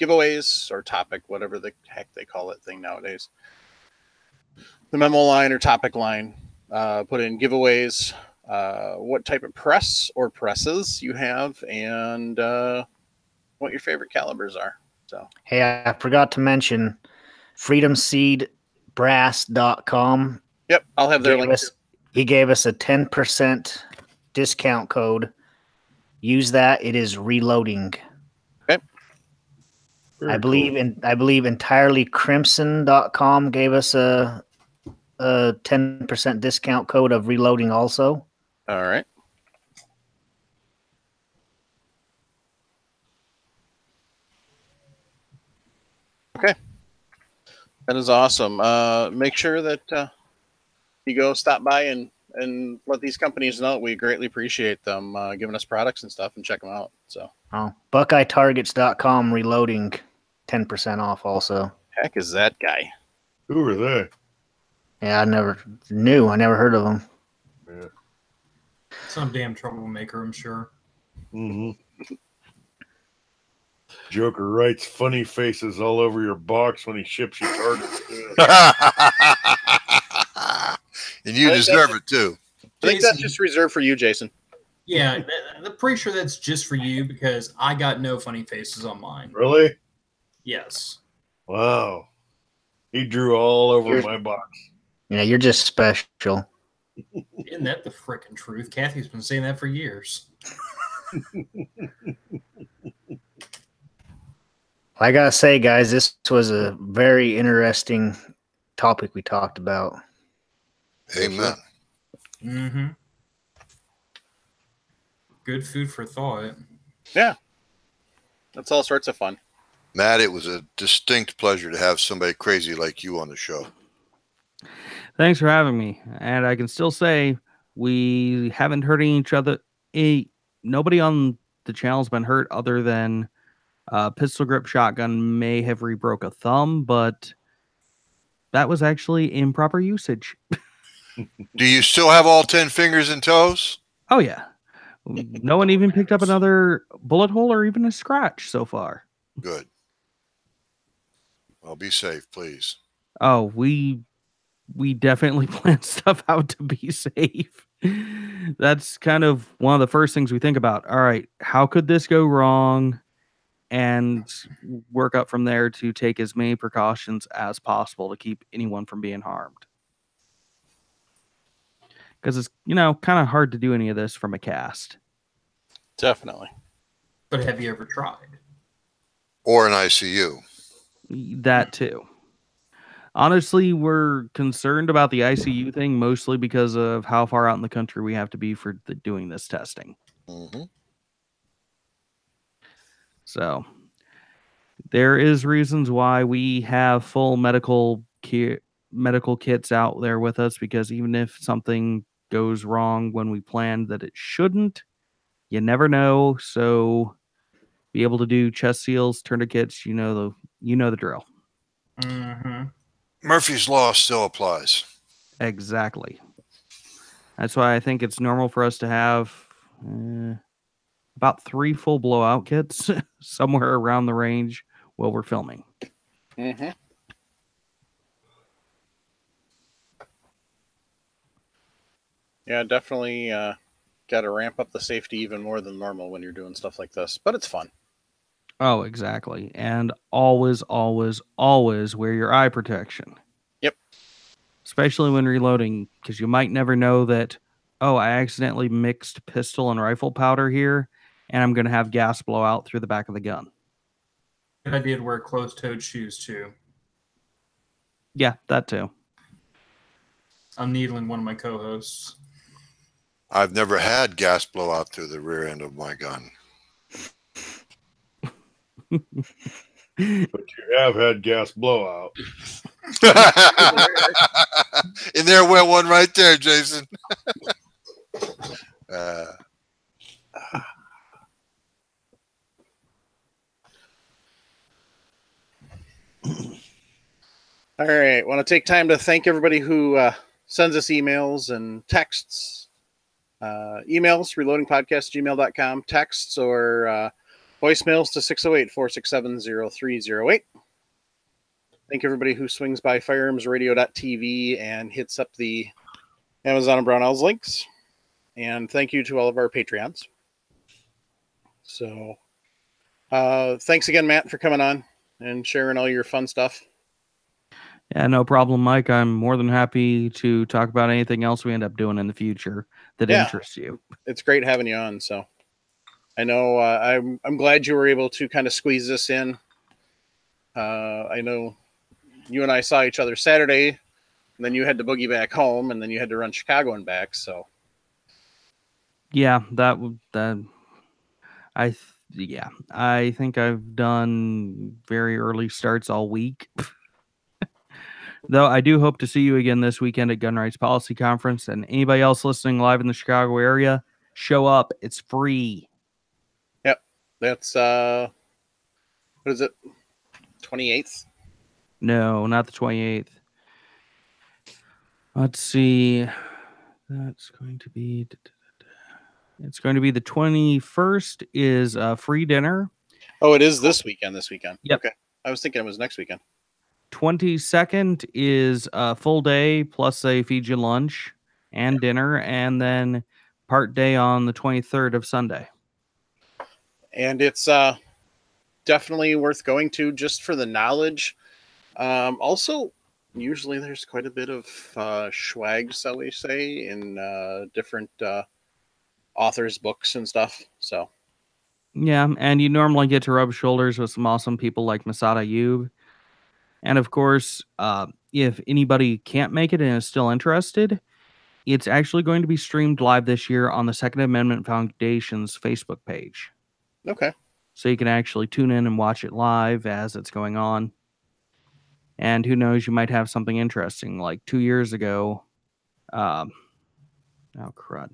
giveaways or topic, whatever the heck they call that thing nowadays. The memo line or topic line. Put in giveaways, what type of press or presses you have, and what your favorite calibers are. So, Hey, I forgot to mention freedomseedbrass.com. yep, I'll have their link. He gave us a 10% discount code. Use that. It is reloading. Okay. I believe entirelycrimson.com gave us a 10% discount code of reloading also. All right. Okay. That is awesome. Make sure that you go stop by and let these companies know. We greatly appreciate them giving us products and stuff, and check them out. So, BuckeyeTargets.com reloading 10% off also. heck is that guy? Who are they? Yeah, I never heard of them. Yeah. Some damn troublemaker, I'm sure. Mm-hmm. Joker writes funny faces all over your box when he ships you targets. And you deserve it too. I think that's just reserved for you, Jason. Yeah, I'm pretty sure that's just for you because I got no funny faces on mine. Really? Yes. Wow. He drew all over my box. Yeah, you're just special. Isn't that the frickin' truth? Kathy's been saying that for years. I gotta say, guys, this was a very interesting topic we talked about. Amen. Mm-hmm. Good food for thought. Yeah, that's all sorts of fun. Matt, it was a distinct pleasure to have somebody crazy like you on the show. Thanks for having me. And I can still say we haven't hurt each other. Nobody on the channel's been hurt other than pistol grip shotgun may have rebroke a thumb, but that was actually improper usage. Do you still have all 10 fingers and toes? Oh, yeah. No one even picked up another bullet hole or even a scratch so far. Good. Well, be safe, please. Oh, we definitely plan stuff out to be safe. That's kind of one of the first things we think about. All right, how could this go wrong? And work up from there to take as many precautions as possible to keep anyone from being harmed. Because it's, kind of hard to do any of this from a cast. Definitely. But have you ever tried? Or an ICU. That too. Honestly, we're concerned about the ICU thing mostly because of how far out in the country we have to be for doing this testing. Mm-hmm. So there is reasons why we have full medical kits out there with us, because even if something goes wrong when we planned that it shouldn't, you never know. So be able to do chest seals, tourniquets, you know the drill. Mm-hmm. Murphy's Law still applies. Exactly. That's why I think it's normal for us to have about 3 full blowout kits somewhere around the range while we're filming. Mm-hmm. Yeah, definitely got to ramp up the safety even more than normal when you're doing stuff like this. But it's fun. Oh, exactly. And always, always, always wear your eye protection. Yep. Especially when reloading, because you might never know that, I accidentally mixed pistol and rifle powder here, and I'm going to have gas blow out through the back of the gun. I did wear closed-toed shoes, too. Yeah, that too. I'm needling one of my co-hosts. I've never had gas blow out through the rear end of my gun. But you have had gas blowout. And there went one right there, Jason. All right. Want to take time to thank everybody who sends us emails and texts. Emails, reloadingpodcast@gmail.com, texts or voicemails to 608-467-0308. Thank everybody who swings by firearmsradio.tv and hits up the Amazon and Brownells links. And thank you to all of our Patreons. So thanks again, Matt, for coming on and sharing all your fun stuff. Yeah, no problem, Mike. I'm more than happy to talk about anything else we end up doing in the future that interests you. It's great having you on. So I know I'm glad you were able to kind of squeeze this in. I know you and I saw each other Saturday, and then you had to boogie back home, and then you had to run Chicago and back. So yeah, I think I've done very early starts all week. Though I do hope to see you again this weekend at Gun Rights Policy Conference, and anybody else listening live in the Chicago area, show up. It's free. Yep. That's what is it? 28th? No, not the 28th. Let's see. That's going to be it's going to be the 21st is a free dinner. Oh, it is this weekend. Yep. Okay. I was thinking it was next weekend. 22nd is a full day plus a feed you lunch and dinner, and then part day on the 23rd of Sunday. And it's definitely worth going to just for the knowledge. Also, usually there's quite a bit of swag, shall we say, in different authors' books and stuff. So yeah, and you normally get to rub shoulders with some awesome people like Masada Ayub. And of course, if anybody can't make it and is still interested, it's actually going to be streamed live this year on the Second Amendment Foundation's Facebook page. Okay. so you can actually tune in and watch it live as it's going on. And who knows, you might have something interesting. Like 2 years ago, oh crud,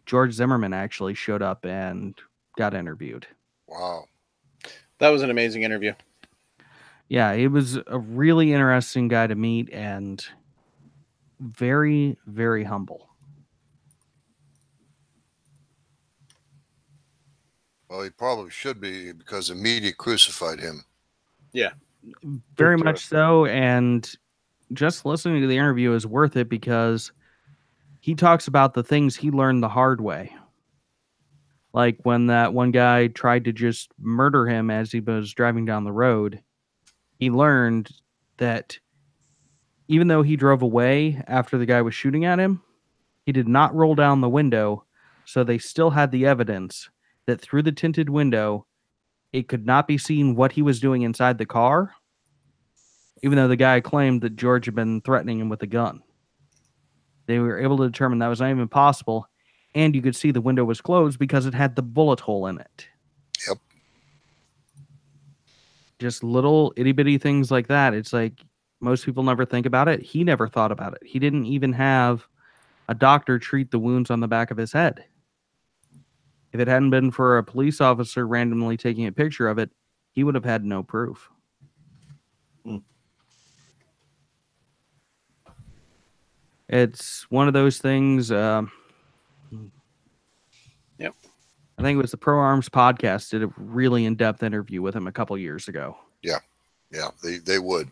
George Zimmerman actually showed up and got interviewed. Wow. That was an amazing interview. Yeah, he was a really interesting guy to meet and very, very humble. Well, he probably should be because the media crucified him. Very Big much so. And just listening to the interview is worth it because he talks about the things he learned the hard way. Like when that one guy tried to just murder him as he was driving down the road, he learned that even though he drove away after the guy was shooting at him, he did not roll down the window. So they still had the evidence that through the tinted window, it could not be seen what he was doing inside the car, even though the guy claimed that George had been threatening him with a gun. They were able to determine that was not even possible, and you could see the window was closed because it had the bullet hole in it. Yep. Just little itty-bitty things like that. It's like most people never think about it. He never thought about it. He didn't even have a doctor treat the wounds on the back of his head. If it hadn't been for a police officer randomly taking a picture of it, he would have had no proof. It's one of those things. Yep. I think it was the Pro Arms podcast did a really in-depth interview with him a couple years ago. Yeah, they would.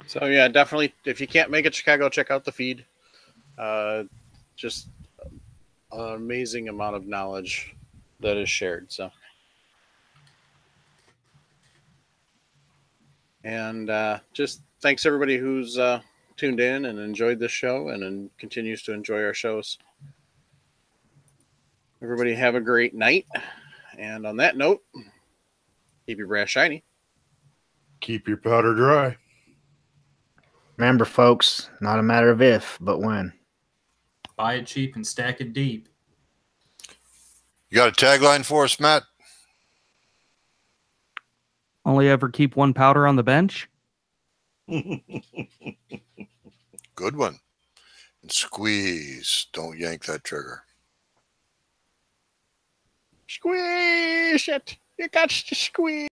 So yeah, definitely. If you can't make it to Chicago, check out the feed. Just an amazing amount of knowledge that is shared. So, and just thanks everybody who's tuned in and enjoyed this show and continues to enjoy our shows. Everybody have a great night. And on that note, keep your brass shiny. Keep your powder dry. Remember, folks, not a matter of if, but when. Buy it cheap and stack it deep. You got a tagline for us, Matt? Only ever keep one powder on the bench? Good one. And squeeze. Don't yank that trigger. Squish it. You got to squeeze.